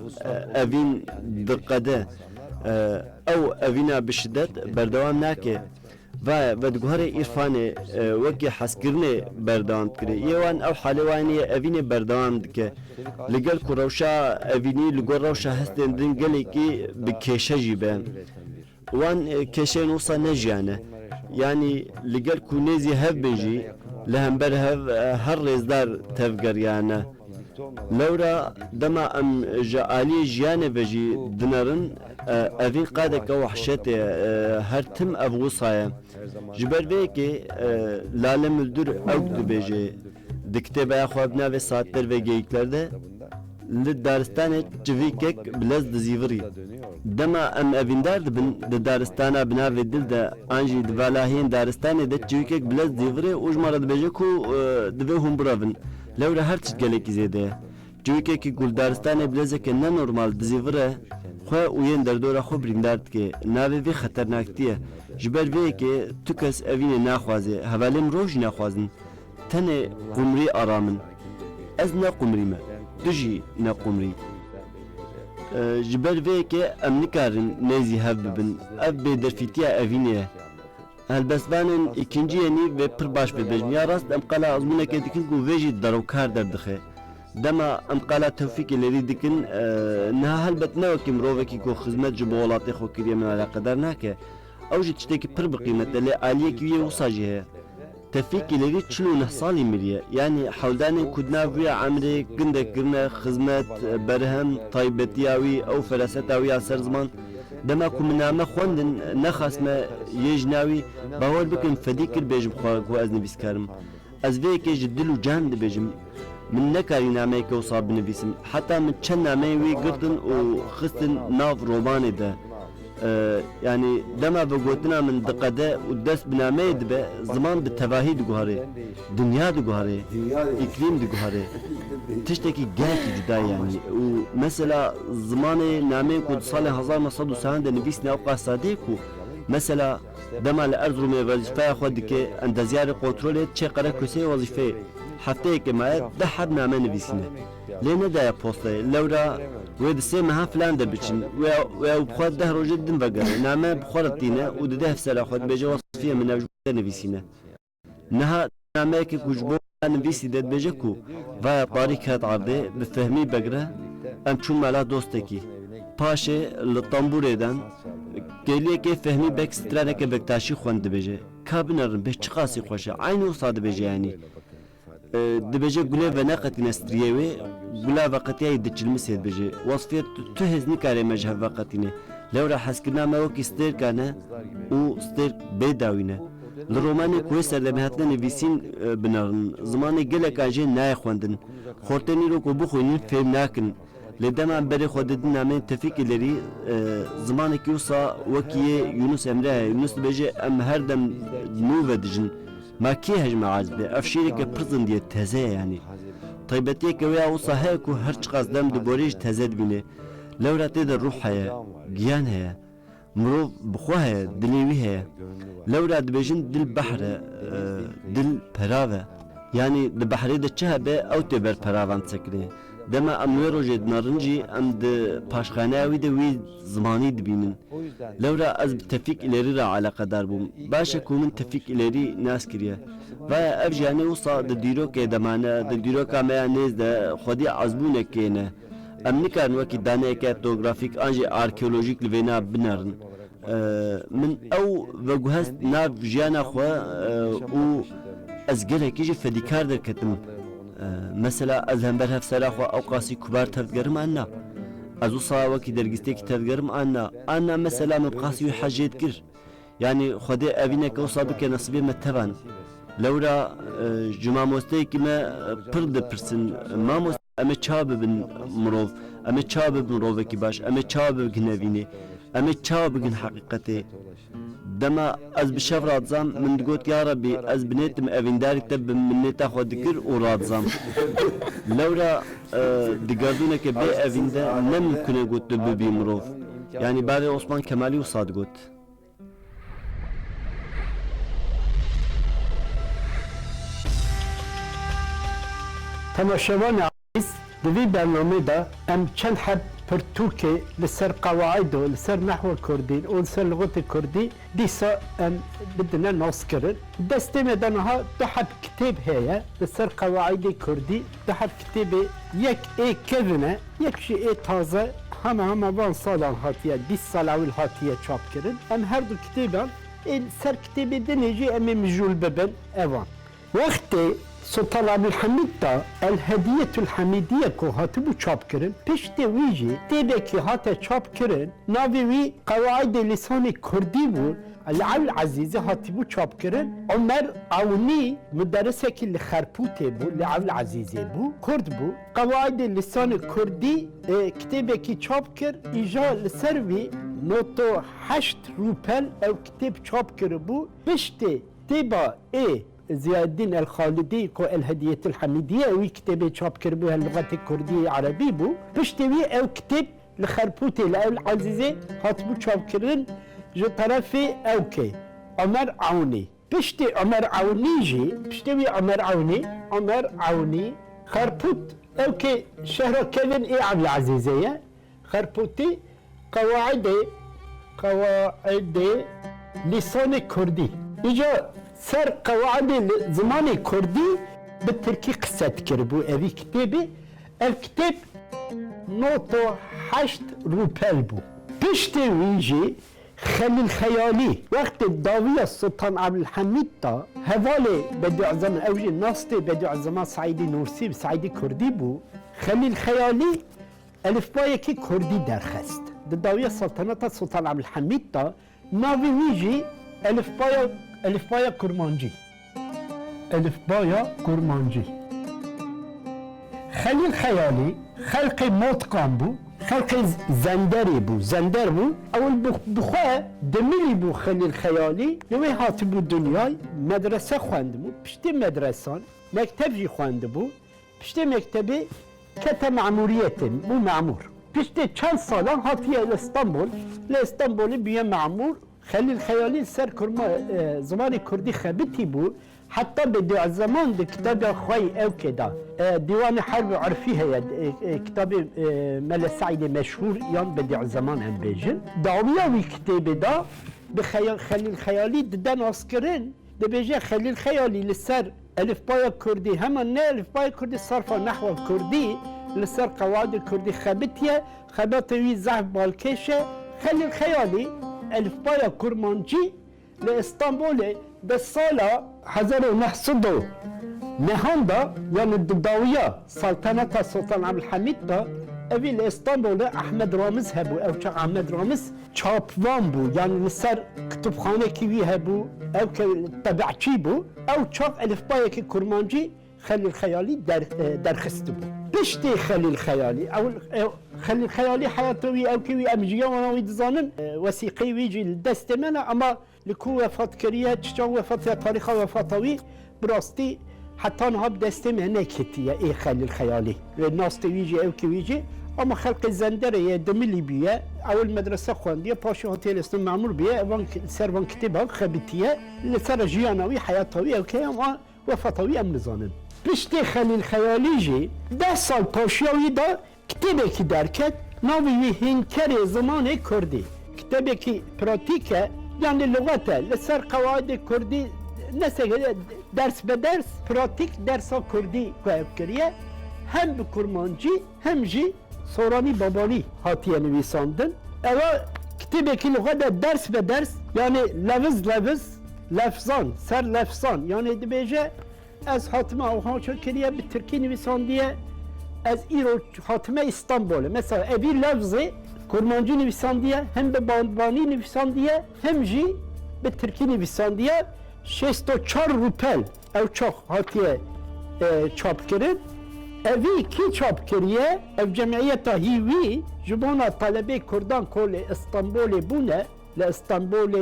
اوین دقده او اوینا بشدت بردوام ناکه و دگوهر ایرفان وکی حسکرنه بردوام کرده یوان او حالوانی اوین بردوام دکه لگل کو روشا اوینی لگل روشا هستن دن گلی کی بکشه جیبه وان کشه نوصا نجیانه yani لگل کو نزی هف بجی لهم بر هر رزدار تفگر yani لورا دما ام جالی جیانه بجی دنرن اوین قاده که وحشت هر تم افغوصایه جبر وی که لاله ملدور اوک بجی دکتبه خوابنا و ساعتler ve geyiklerde لدارستان جویکک بلز دزیوری دما ام اویندار دبن دارستانا بنا و دل ده انجی دوالاهین دارستان ده جویکک بلز دیوری اوجمارا دبجه کو دبه هم براون لورا هر چیز گلکی زیده جویکک گل دارستان بلزه که نه نورمال دزیوره خو وین در دورا خو بریندارد که ناوی وی خطرناکتیه جبر وی که تو کس اوین ناخوازه حوالیم روش ناخوازن تنه قمری آرامن از نه قمریمه دجی نه قمری جبر وی که امنیکارن نیزی هف ببن اف به درفیتیا اوینه هلبسبانن ikinci yeni ve pır baş bebejin ya rast emqala azmuna ke dikin ku veji darokar derdixe dema emqala tevfik ileri dikin na halbet ne kim roveki ku hizmet ji bolati xo kiriye min ala qadar nake او جي تشتكي پر بقيمة اللي عليه كويه وصاجها تفيك ileri çlu nehsali miriye yani havdani kudna vya amri günde girne hizmet berhem taybetiyavi او فرasetawi asar zaman دما كمنامه خوندن نخاسمه يجناوي باور بكن فديكر بيجم خو از نويسكارم از وی که جدل و جان دبیجم من نکاری نامه که وصاب بنویسم حتی من چند نامه وی گردن و خستن ناف رومانه ده يعني دما بقولنا من دقده ودس بنامه دبه زمان بالتفاهي دقهري دنيا دقهري إقليم دقهري تشتكي جاكي جدا يعني ومثلا زمان نامه كود صالح 1990 ده نبيسنا أوقع صديقه مثلا دما الأرض رومي وظيفة خود که اندازیار کنترل چه قرار کسی وظیفه هفته که ما ده حد نامه نویسینه لینه ده پسته لورا و دسته مها فلان ده بچین و بخواد ده روزه دن وگره نامه بخورد دینه و ده هفسر خود بجه وظیفه من نوجه نویسینه نه نامه که کجبو نویسی ده بجه کو و تاریخ عرضه بفهمی بگره ام چون ملا دوسته کی پاشه لطنبوره دن گلیه که فهمی بک سترانه که بکتاشی خوند بجه کابنرن به چقاسی خوشه عین وصاد بجه یعنی دبجه گله و نقطی نستریوی گله وقتی ای دچلمسید بجه وصفیت تو هزنی کاری مجهر وقتینه لورا حسکرنا موکی ستر کنه و ستر بداوینه لرومانی کوی سرلمهاتنا نویسین بنارن زمانی گله کانجه نای خوندن خورتنی رو کو بخوینین فهم نکن لدما بری خودت نامه تفکیری زمانی که وصا وکیه یونس امره یونس بجه ام هر دم نو ودجن ما کی هجم عازبه افشیری که پرزن دیه تزه یعنی طیبتی که ویا وصا هکو هر چقاس دم دبوریج تزه بینه لوراتی در روح هیا گیان هیا مرو بخواه دلیوی هیا لورات بجن دل بحر دل پراوه يعني البحرية ده شهبة أو تبر فراغان سكري دما أموي روجد نارنجي أم ده باشخاناوي ده وي زماني دبينن لورا أز بتفيق إليري را على قدار بوم باشا كومن تفيق إليري ناس كريا ويا أفجي يعني وصا ده ديرو كي دمانا ده ديرو كاميا نيز ده خودي عزبونة كينا أم نكارن وكي دانه كارتوغرافيك أنجي أركيولوجيك لفينا بنارن من أو وجهز ناف جيانا خوا و از گله کیجی فدیکار در کتم مثلا از هم برهف سراخ و اوقاسی کبار تفگرم آنها از وصا وکی درگسته کی تفگرم آنها مثلا مبقاسی و حجیت کر یعنی خود اوینه که وصا بکه نصبی متبان لورا جمع مستی که ما پرد پرسن ما مست اما چاب بن مروف اما چاب بن مروف کی باش اما چاب بن نوینه اما چاب بن حقیقته دما از بشفر اتزام من قلت يا ربي از بنيتم افندارك تب من تاخذ ذكر وراتزام لورا دقردونا كبي افندا لم يمكن قلت ببي مروف يعني بعد عثمان كمالي وصاد قلت تماشاوان عزيز دوی برنامه دا ام چند حد پر توکه لسر قواعد و لسر نحو کردی و لسر لغت کردی دیسا ام بدنا ناس کرد دسته مدنها دو حد کتاب هیا لسر قواعد کردی دو حد کتاب یک ای کذنه یک شی ای تازه همه وان سالان هاتیه 20 سال اول هاتیه چاپ کرد ام هر دو کتابان این سر کتاب دنیجی امی مجول ببن اوان وقتی سلطان عبدالحمید دا الهدیه الحمیدیه که هاتبو چاپ کرن پشت ویجی تیبه که هاته چاپ کرن ناوی وی قواعد لسان کردی بود العول عزیزه هاتبو چاپ کرن عمر عونی مدرسه که لخرپوته بود العول عزیزه بود کرد بود قواعد لسان کردی کتابه که چاپ کرد ایجا لسر وی نوتو 8 روپل او کتاب چاپ کرد بود پشت تیبا زياد الدين الخالدي كو الهدية الحميدية وي كتابي تشاب كربوها اللغة الكردية عربي بو بشتوي او كتاب لخربوتي لاول عزيزي هاتبو تشاب كرن جو طرفي اوكي عمر عوني بشتي عمر عوني جي بشتوي عمر عوني خربوت اوكي شهر كذن اي عبد العزيزية خربوتي قواعد لسان كردي اجا سر قواعد زمان كردي بالتركي قصة كربو أبي كتابي الكتاب نوتو 8 روبل بو بشتي ويجي خلي الخيالي وقت الضاوية السلطان عبد الحميد تا هذالي بدو عزم أوجي ناصتي بدو عزمان سعيدي نورسي سعيدي كردي بو خلي الخيالي ألف بايكي كردي درخست الضاوية السلطنة السلطان عبد الحميد تا ناوي ويجي ألف بايا كرمانجي الفبايا كورمانجي خليل خيالي خلق متقن بو خلق زندري بو زندر بو او بخوا دميلي بو خليل خيالي لوي هات بو دنياي مدرسه خواند بو پشتي مدرسان مكتب جي خواند بو پشتي مكتبي كتا معموريتين بو معمور پشتي چند سالان هاتي لإسطنبول بيا معمور خليل خيالي سر كرما زمان كردي خبتي بو حتى بدع الزمان دي كتاب خوي او كده ديوان حرب عرفي هي كتاب ملا سعيد مشهور يان بدع الزمان هم بيجن دعوية وي كتاب دا بخليل خيالي ددان عسكرين دي بيجي خليل خيالي لسر ألف بايا كردي هما نه ألف بايا كردي صرفا نحو الكردي لسر قواعد الكردي خبتية خبطوي زعف بالكيشة خليل خيالي ألف بايا كرمانجي لإسطنبول بالصالة 1900 نهاندا يعني الداوية سلطنة سلطان عبد الحميد دا أبي لإسطنبول أحمد رامز هبو أو أحمد رامز چاپوان بو يعني لسر كتبخانه كيوي هبو أو تبعچي بو أو چاپ ألف بايا كي كرمانجي خليل خيالي درخست بو بشتي خليل خيالي أو خليل خيالي حياتوي أو كيوي أمجيا وناوي دزانن وثيقي ويجي لدست منه أما لكو وفات كريه چجان وفات تاريخ وفاتوي براستي حتى نهاب دستم هناك كتيه اي خليل خيالي الناس تيجي او كيجي اما خلق الزندره يدملي بيه او المدرسه خوانديه باشا هوتيل اسم معمول بيه وان سيرفان كتبه خبتيه لسر جيانوي حياتوي او كي اما وفاتوي ام نزانن بشتي خليل خيالي جي 10 سال باشاوي دا كتبه كي دركت ناوي هنكر زمان كردي كتبه كي براتيكه يعني اللغة لسر قواعد كردي نسأل درس بدرس براتيك درس كردي كويبكريه هم بكرمانجي هم جي صوراني باباني هاتيه نويساندن اما كتبك اللغة درس بدرس يعني لفظ لفظان سر لفظان يعني دبيجه از حاتمه او هاشو كريه بالتركي نويسانديه از ايرو حاتمه اسطنبول مثلا ابي لفظي كرمانجي نویساندیه هم به باندبانی نویساندیه هم جی به ترکی نویساندیه 64 روپل او چاق هاتیه چاپ کرد اوی کی چاپ کریه او جمعیت هیوی جبانا طلبه کردان کل استانبول بونه لإستانبول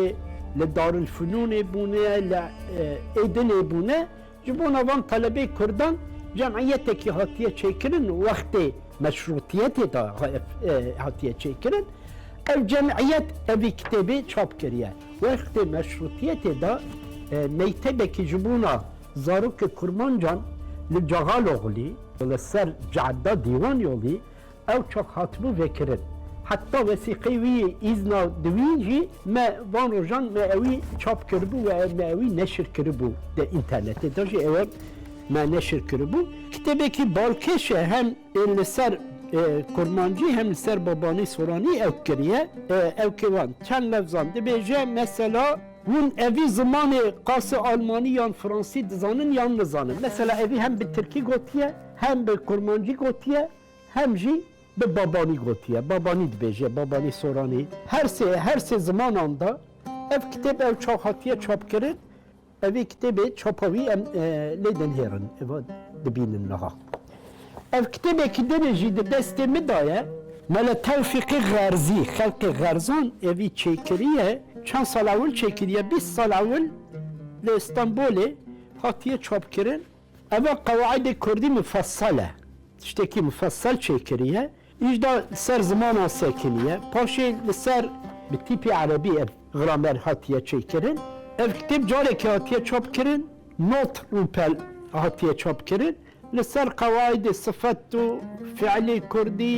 لدار الفنون بونه لإيدن بونه جبانا وان طلبه کردان جمعیت کی هاتیه چکرن وقتی مشروطيتي دا هاتيه چكرن او جمعيت ابي كتابي چاپ كريه وقت مشروطيتي دا ميتبه كي جبونا زاروك كرمانجان لجغال اغلي لسر جعدا ديوان يولي او چاق هاتبو وكرن حتى وثيقي وي إذنا دويجي ما وانوجان ما اوي چاپ كربو و ما اوي نشر كربو دا انترنت داجي اول ما نشر كربو كتابي كي بالكشه هم لسر كرمانجي هم لسر باباني سوراني او كريه او كوان چند لفظان دبيجه مثلا ون اوي زمان قاس الماني يان فرنسي دزانن يان نزانن مثلا اوي هم بالتركي قوتيه هم بالكرمانجي قوتيه هم جي بباباني قوتيه باباني دبيجه باباني سوراني هر سه زمان اندا اف كتاب او چاقاتيه چاپ کرد اوی کتابی چاپاوی لیدن هرن اوا دبینن نها او کتابی که دنجی دست مدایه مال توفیق غرزی خلق غرزان اوی چکریه چند سال اول چکریه 20 سال اول لإسطنبول هاتیه چاپ کرن اما قواعد کردی مفصله تشتکی مفصل چکریه ایجدا سر زمان ساکنیه پاشه لسر به تیپ عربی غرامر هاتیه چکرن ev kitap careke hatiye çap kirin, not rupel hatiye çap kirin, لسر قواعد صفت و فعل کردی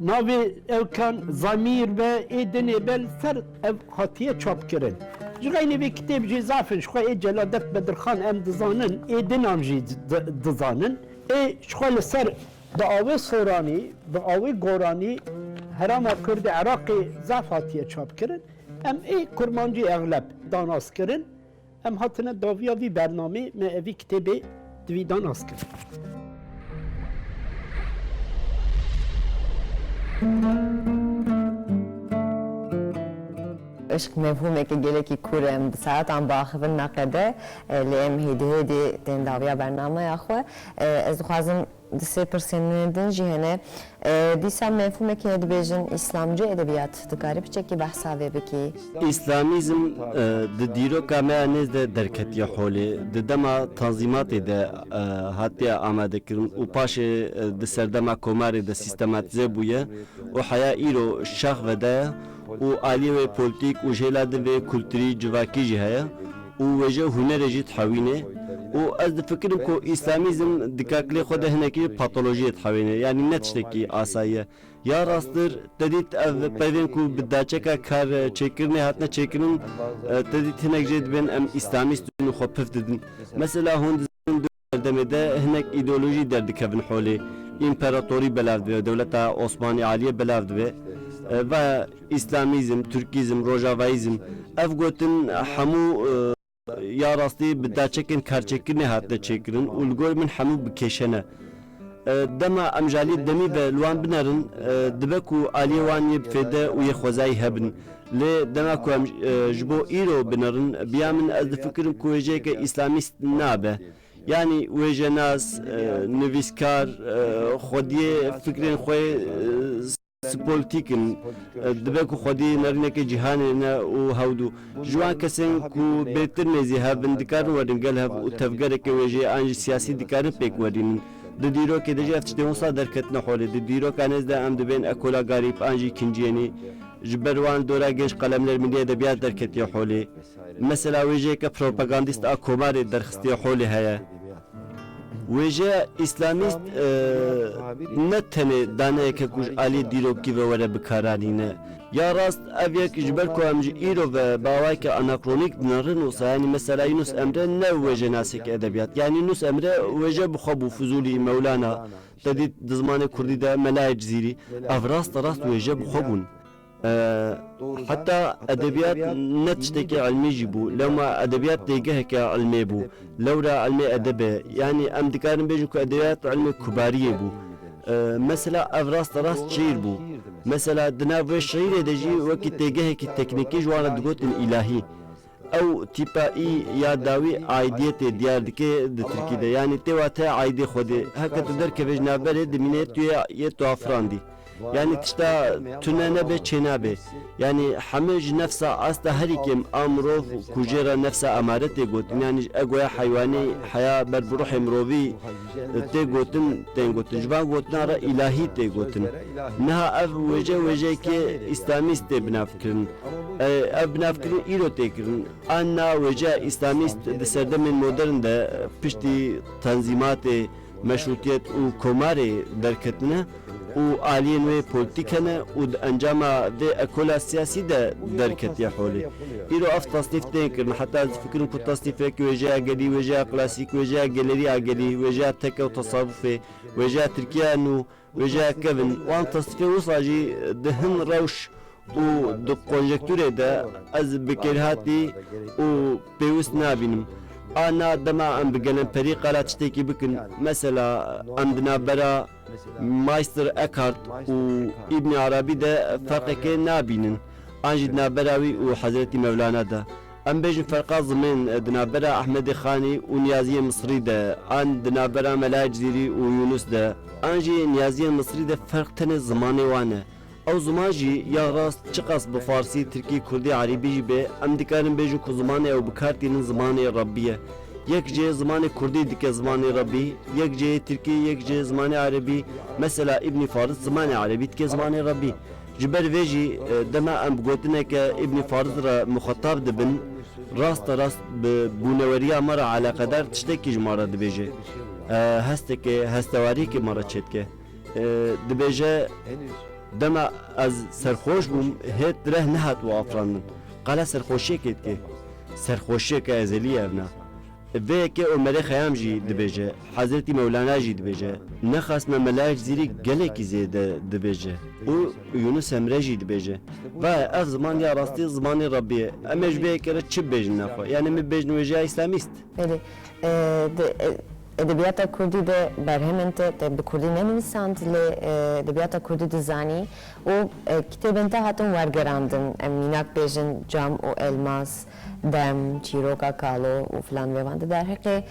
ناوی اوکان ضمیر و ایدنی بل سر هاتیه چاپ کرن جغینی به کتاب جی زعفن شخواه ای جلادت بدرخان ام دزانن ایدن ام جی دزانن ای شخواه لسر دعاوی سورانی دعاوی گورانی هرام کرد عراقی زعف هاتیه چاپ کرن ام ای کرمانجی اغلب داناس کرن ام هاتنه داویا وی برنامه ما اوی کتابی دوی داناس کرن عشق مفهومك geleki kurem saat am baxivin naqede lem hedi tendaviya bername ya xwe ez dixwazim di sê pirsên din jî hene dîsa mefhumekê dibêjin İslamcı edebiyat dikarî biçekî behsa vê bikî İslamizm di dîroka me nêz de derketiye holê di dema tanzîmatê de hatiye amadekirin û paşê di serdema komarê de sîstematize bûye û heya îro şax vede û aliyê wê polîtîk û jêla di vê kulturî civakî jî heye û wê jê hunerê jî dihewîne û ez difikirim ku İslamîzm dikaklê xwe de hinekî patolojiyê dihewîne yanî ne tiştekî asayiye ya rasttir tedît ev peyvên ku bi daçeka kar çêkirinê hatine çêkirin tedît hinek jê dibên em İslamîst û xwe pif didin mesela hûn dizin demê de hinek îdeolojî derdikevin holê împeratorî belav dibe dewleta Osmanî Aliyê belav dibe ve İslamîzm, Türkîzm, Rojavayîzm ev gotin hemû ya rastî bi daçekên karçekirinê hatine çêkirin û li gor min hemû bikeşene dema em jalî demî ve li wan binerin dibe ku aliyê wan yê fêde û yê xwezayî hebin lê dema ku em ji bo îro binerin biya min ez difikirim ku wê jêyeke İslamîst nabe yani wê jê nas nivîskar xwediyê fikrên xwe spolîtîkin dibe ku xwedî nerineke cîhanê ne û hewdû ji wan kesên ku bêtir nêzî hebin dikarin werin gel hev û tevgerekê wê jê an jî siyasî dikarin pêk werînin di dîrokê de jî ev tiştê wisa derketine holê di dîroka nêz de em dibên ekola garîb an jî ikinciyenî ji ber wan dora genç qalemler millî edebiyat derketiye holê mesela wê jêyeke propagandîst a komarê derxistiye holê heye wê jê İslamîst ne tenê daneyeke ku ji alî dîrokî ve were bikaranîne ya rast ev yek ji ber ku em ji îro ve bawayeke anakronîk dinarin wisa yanî mesela Yunus Emre ne wê jê nasek edebiyat yani Yunus Emre wê jê bixwe bû Fuzûlî Mewlana tedît di zimanê Kurdî de Melayê Cizîrî ev rast wê jê bixwe bûn hatta edebiyat ne tiştekî ilmî jî bû lewma edebiyat têgeheke ilmê bû lewra ilmê edebe yani em dikarin bêjin ku edebiyat ilmê kubariyê bû mesela ev rast şîr bû mesela di nav vê şîrê de jî wekî têgehekî teknîkî ji wan re digotin îlahî ew tîpa î ya dawî aidiyetê diyar dike di Tirkî de yani tê wa te aidê xwedê heke tu derkeve ji navberê dimîne tu yê tu afirandî yani tişta tune nebe çenabe yani hemê ji nefsa asta herîkêm a mirov ku jê re nefsa emaretê gotin yani egoya heywanî heya ber bi ruhê mirovî tê gotin tên gotin ji van gotina re îlahî tê gotin niha ev wêjekê İslamîst tê binavkirin ev binavkirin îro tê kirin an na wêje İslamîst di serdemên modern de piştî tanzîmatê meşrutiyet û komarê derketine û aliyên wê polîtîk hene û di encama vê ekola siyasî de derketiye holê îro ev tasnîf tên kirin heta ez difikirim ku tasnîfekî wêjeya gelî wêjeya klasîk wêjeya geleriya gelî wêjeya teke û tasavvufê wêjeya Tirkiya nû wêjeya kevin wan tasnîfê wisa jî di hin rewş û di konjektûrê de ez bikêrhatî û pêwîst nabînim ana dema em bi gelemperî qala tiştekî bikin mesela em di navbera Meister Eckhart û İbn Arabî de ferqekê nabînin an jî di navbera wî û Hezretî Mevlana de em bêjin ferqa zimên di navbera Ahmedê Xanî û Niyaziyê Misrî de an di navbera Melayê Cizîrî û Yunus de an jî Niyaziyê Misrî de ferq tenê zimanê wan e ew ziman jî ya rast çiqas bi Farsî, Tirkî, Kurdî, Arîbî jî bê em dikarin bêjin ku zimanê ew bikartînin zimanê Rabbî ye yek jê zimanê Kurdî dike zimanê Rabbî yek jê Tirkî yek jê zimanê Arabî mesela İbn Faris zimanê Arabî dike zimanê Rabbî ji ber vê jî dema em bi gotineke İbn Faris re muxetab dibin rasta rast bi bûneweriya me re alaqedar tiştekî ji me re dibêje hesteke hestewarîkê me re çêdike dibêje dema ez serxweş bûm hêt direh nehat û afirandin qala serxweşiyekê dike serxweşiyeke ezelî ev na vêyekê Ömerê Xeyam jî dibêje Hezretî Mewlana jî dibêje nexasme Melayê Cizîrî gelekî zêde dibêje û Yunus Emre jî dibêje ve ev ziman ya rastî zimanê Rabbî ye em ê ji vêyekê re çi bêjin nexwe yani min bêjin wêjeya İslamîst Belê edebiyata Kurdî de berhemin te bi Kurdî nenivîsand lê edebiyata Kurdî dizanî û kitêbên te hatin wergerandin em mînak bêjin cam û elmas dem çîroka kalo û filan vêvan di derheqê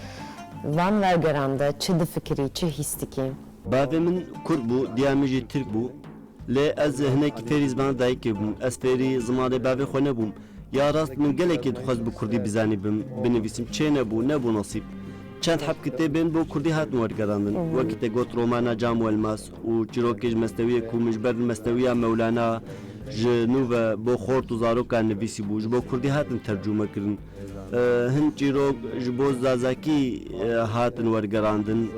van wergeranda çi difikirî çi hîs dikî Bavê min Kurd bû, diya min jî Tirk bû. Lê ez hinekî fêrî zimana dayîkê bûm. Ez fêrî zimanê bavê xwe nebûm. Ya rast min gelekî dixwest bi Kurdî bizanîbim, binivîsim. Çê nebû, nebû nasîb. Çend heb kitêbên bo Kurdî hatin wergerandin. Wekî te got romana Cam û Elmas û çîrokê ji mestewiyê ku min ji ber mestewiya Mewlana ji nû ve bo xort û zarokan nivîsî bû. Ji bo Kurdî hatin tercûme kirin. Hin çîrok ji bo zazakî hatin wergerandin.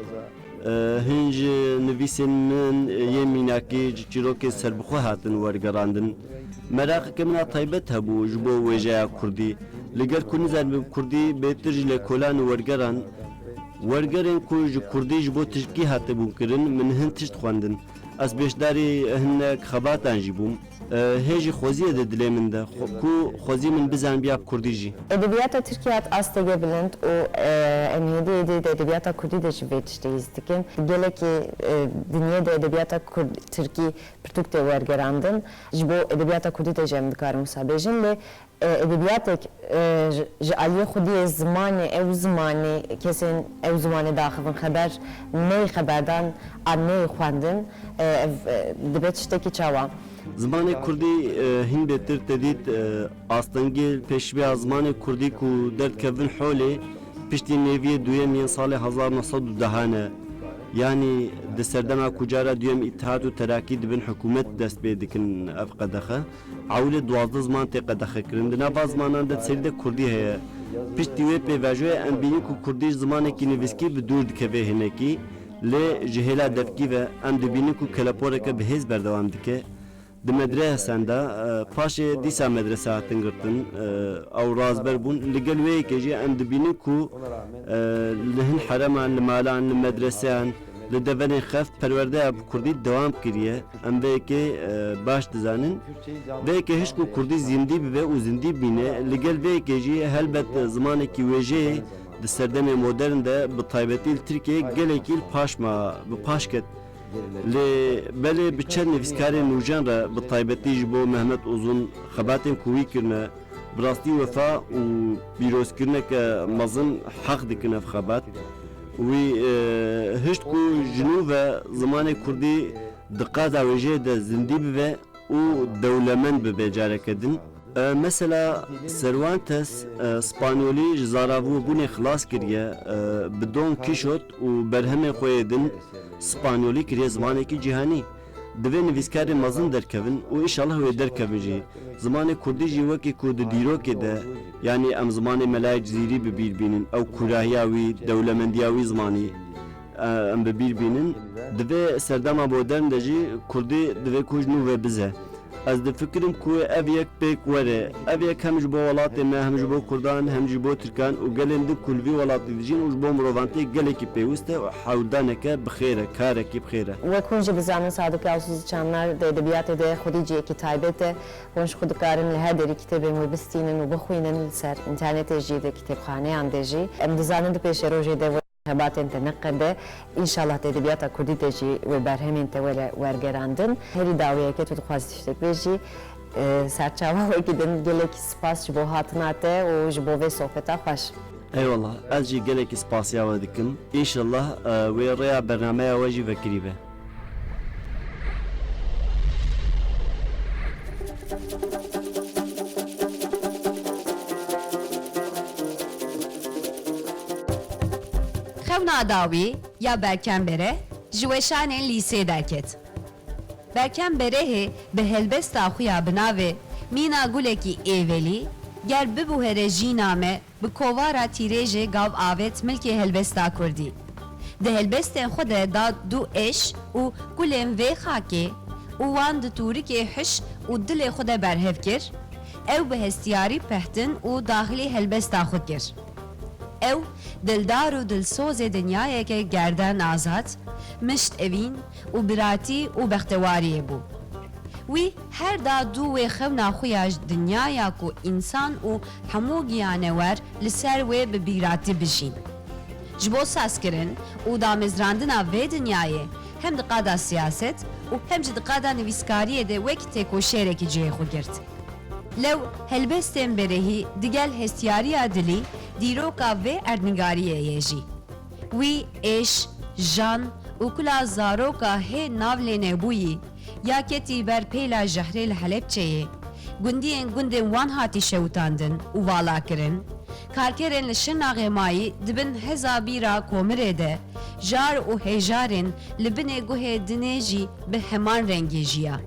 Hin ji nivîsên min yê mînakî ji çîrokê serbixwe hatin wergerandin. Merakeke min a taybet hebû ji bo wêjeya Kurdî. Li gel ku nizanim Kurdî bêtir ji lêkolan û wergeran wergerên ku ji Kurdî ji bo tişkî hatibûn kirin min hin tişt xwendin. Ez bêşdarî hinek xebatan jî bûm. Hêjî xweziyê de dilê min de ku xwezî min bizan biya Kurdî jî. Edebiyata Türkiye hat astege bilind û em hêdî de edebiyata Kurdî de ji vê tiştê hîs dikin. Gelekî dinyê de edebiyata Tirkî pirtûk tê wergerandin ji bo edebiyata Kurdî de em dikarim wisa bêjin lê edebiyatek ji aliyê xwediyê zimanê ew zimanê kesên ew zimanê daxivin xeber ney xeberdan an ney xwendin dibe tiştekî çawa. Zimanê Kurdî hin bêtir te dît astengî pêşveya zimanê Kurdî ku derdkevin holê piştî nêviyê duyemiyên salê 1910 ne. Yani di serdema ku cara duyem İttihat û Terakî dibin hikûmet dest pê dikin ev qedexe. Ewlê 12 ziman tê qedexe kirin. Di nava zimanan de serî de Kurdî heye. Piştî wê pêvajoyê em bînin ku Kurdî ji zimanekî nivîskî bi dûr dikeve hinekî. Lê ji hêla devkî ve em dibînin ku keleporeke bihêz berdewam dike. Di medresan da paşê dîsa medrese hatin girtin ew razber bûn li gel wê yekê jî em dibînin ku li hin hereman li malan li medreseyan li devenên xef perwerdeya bi Kurdî dewam kiriye em vê yekê baş dizanin vê yekê hişk ku Kurdî zindî bibe û zindî bîne li gel vê yekê jî helbet zimanekî wêjeyê di serdemê modern de bi taybetî li Tirkiyeyê gelekî paşma bi paş ket. Lê belê bi çend nivîskarên nûjan re bi taybetî ji bo Mehmet Uzun xebatên ku wî kirine bi rastî wefa û pîrozkirineke mezin heq dikin ev xebat. Wî hişt ku ji nû ve zimanê Kurdî di qaza wêjeyê de zindî bibe û dewlemend bibe careke din. Mesela Cervantes Spanyolî ji zaravûbûnê xilas kiriye bi Don Kîşot û berhemê xwe din Spanyolî kiriye zimanekî cîhanî. Divê nivîskarên mezin derkevin û înşallah wê derkevin jî. Zimanê Kurdî jî wekî ku di dîrokê de yani em zimanê Melayek Zîrî bi bîr bînin ew kurahiya wî dewlemendiya wî zimanî em bi bîr bînin. Divê serdema modern de jî Kurdî divê ku ji nû ve bize. Ez difikirim ku ev yek pêk were. Ev yek hem ji bo welatê me hem ji bo Kurdan hem ji bo Tirkan û gelên di ku li vî welatê dijîn û ji bo mirovantiyê gelekî pêwîst e û hewldaneke bixêr e karekî bixêr e. Wek hûn jî bizanin Sadık Yavuz Çanlar di edebiyatê de xwedî ciyekî taybet e hûn ji xwe dikarin li her derî kitêbên wê bistînin û bixwînin li ser înternetê jî de kitêbxaneyan de jî em dizanin di pêşê rojê de xebatên te neqede înşallah di edebiyata Kurdî de jî wê berhemên te were wergerandin. Herî dawiyeke tu dixwazî tiştek bê jî serçava wekî din gelekî spas ji bo hatina te û ji bo vê sohbeta xweş. Eyvallah. Ez jî gelekî spasiya we dikim. İnşallah wê rêya bernameya we jî vekirî be. Xewna dawî ya berkembere ji weşanên lîsê derket. Berkemberehê bi helbesta xwe ya bi navê Mîna Gulekî Êvelî ger bibû here jîna me bi kovara tîrêjê gav avet milkê helbesta Kurdî. Di helbestên xwe de da du eş û gulên vê xakê û wan di tûrikê hiş û dilê xwe de berhev kir, ew bi hestiyarî pehtin û daxilî helbesta xwe kir. Ew dildar û dilsozê dinyayeke gerdan azad, mişt evîn û biratî û bextewariyê bû. Wî her da dû wê xewna xwe ya dinyaya ku însan û hemû giyanewer li ser wê bi bîratî bijîn. ji bo sazkirin û damezrandina vê dinyayê hem di qada siyaset û hem jî di qada nivîskariyê de wek têkoşêrekî cihê xwe girt. Lew helbestên berehî digel hestiyariya dilî dîroka vê erdnigariyê ye jî. Wî êş, jan û kula zaroka hê navlê nebûyî ya ketî ber pêla jehrê li Helepçeyê, gundiyên gundên wan hatî şewitandin û valakirin, karkerên li Şirnexê mayî dibin heza bîra Komirê de, jar û hêjarên li binê guhê dinê jî bi heman rengê jiya.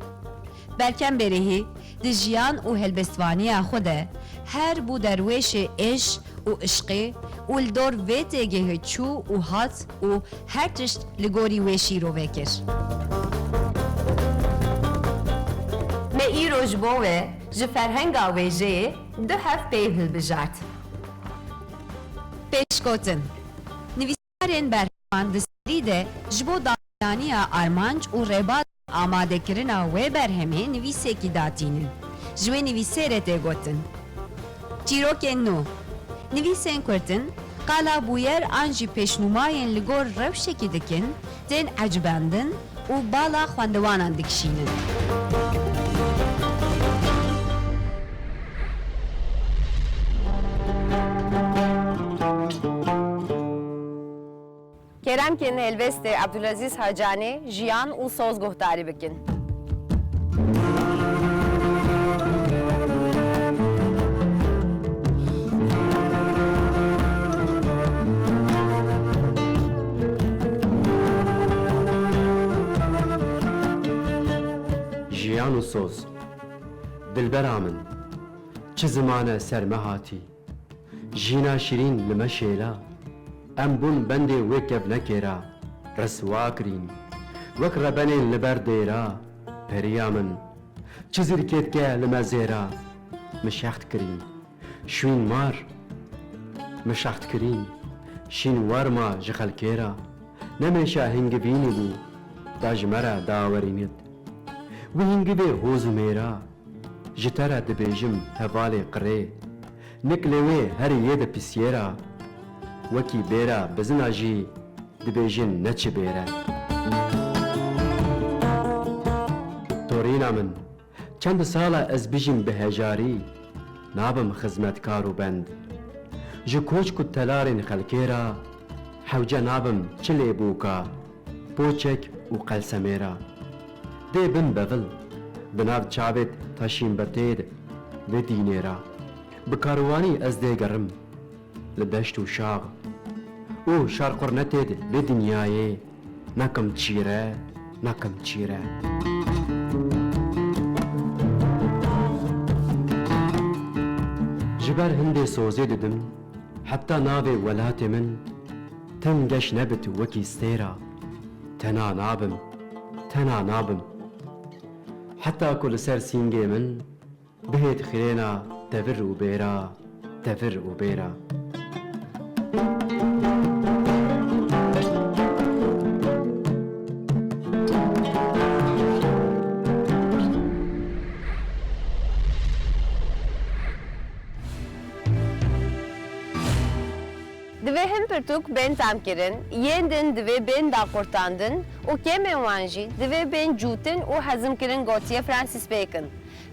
Berkem berehî di jiyan û helbestvaniya xwe de her bû derwêşê êş û işqê û li dor vê têgehê çû û hat û her tişt li gorî wê şîrovê kir. Me îro ji bo we ji ferhenga wê jê du hev peyv hilbijart. Pêşgotin. Nivîsarên berheman di serî de ji bo daniya armanc û rêbat amadekirina wê berhemê nivîsekî datînin. Ji wê nivîsêrê tê gotin. Çîrokên nû. Nivîsên Kurtin qala bûyer an jî pêşnûmayên li gor rewşekî dikin, tên ecbendin û bala xwendewanan dikişînin. Keremkin helbestê Abdulaziz Hacanê jiyan û soz guhdarî bikin. Jiyan û soz dilbera min çi zimane ser me hatî jîna şîrîn li me şêla em bûn bendê wê kevnekêra reswa kirîn wek rebenên li ber dêra periya min çi zîrkêtke li me zêra min şext kirîn şwîn mar min şext kirîn şîn werma ji xelkêra nemeşa hingivînî bû da ji me re dawerînit wî hingivê hoz û mêra ji te re dibêjim hevalê qirê nik lê wê herî yê de pisyêra wekî bêra bizina jî dibêjin ne çi bêre torîna min çend sala ez bijîm bi hejarî nabim xizmetkar û bend ji koçk û telarên xelkêra hewce nabim çi lêbûka poçek û qelsemêra dê bin bevil bi nav çavê taşîn betê de vê dînêra bi karwanî ez dê gerim li deşt û şax û şarqurnetê de vê dinyayê nekim çîre nekim çîre ji ber hindê sozê didim heta navê welatê min tim geş nebit wekî stêra tena nabim tena nabim heta ku li ser sîngê min bihêt xirêna devir û bêra devir û bêra Divê hin pirtûk bên tamkirin, yên din divê bên daqurtandin û kêmên wan jî divê bên cûtin û hezimkirin gotiye Francis Bacon.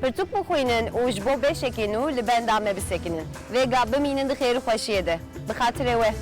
Pirtûk bixwînin û ji bo beşekê nû li benda me bisekinin. Vêga bimînin di xêr û xweşiyê de. Bi xatirê we.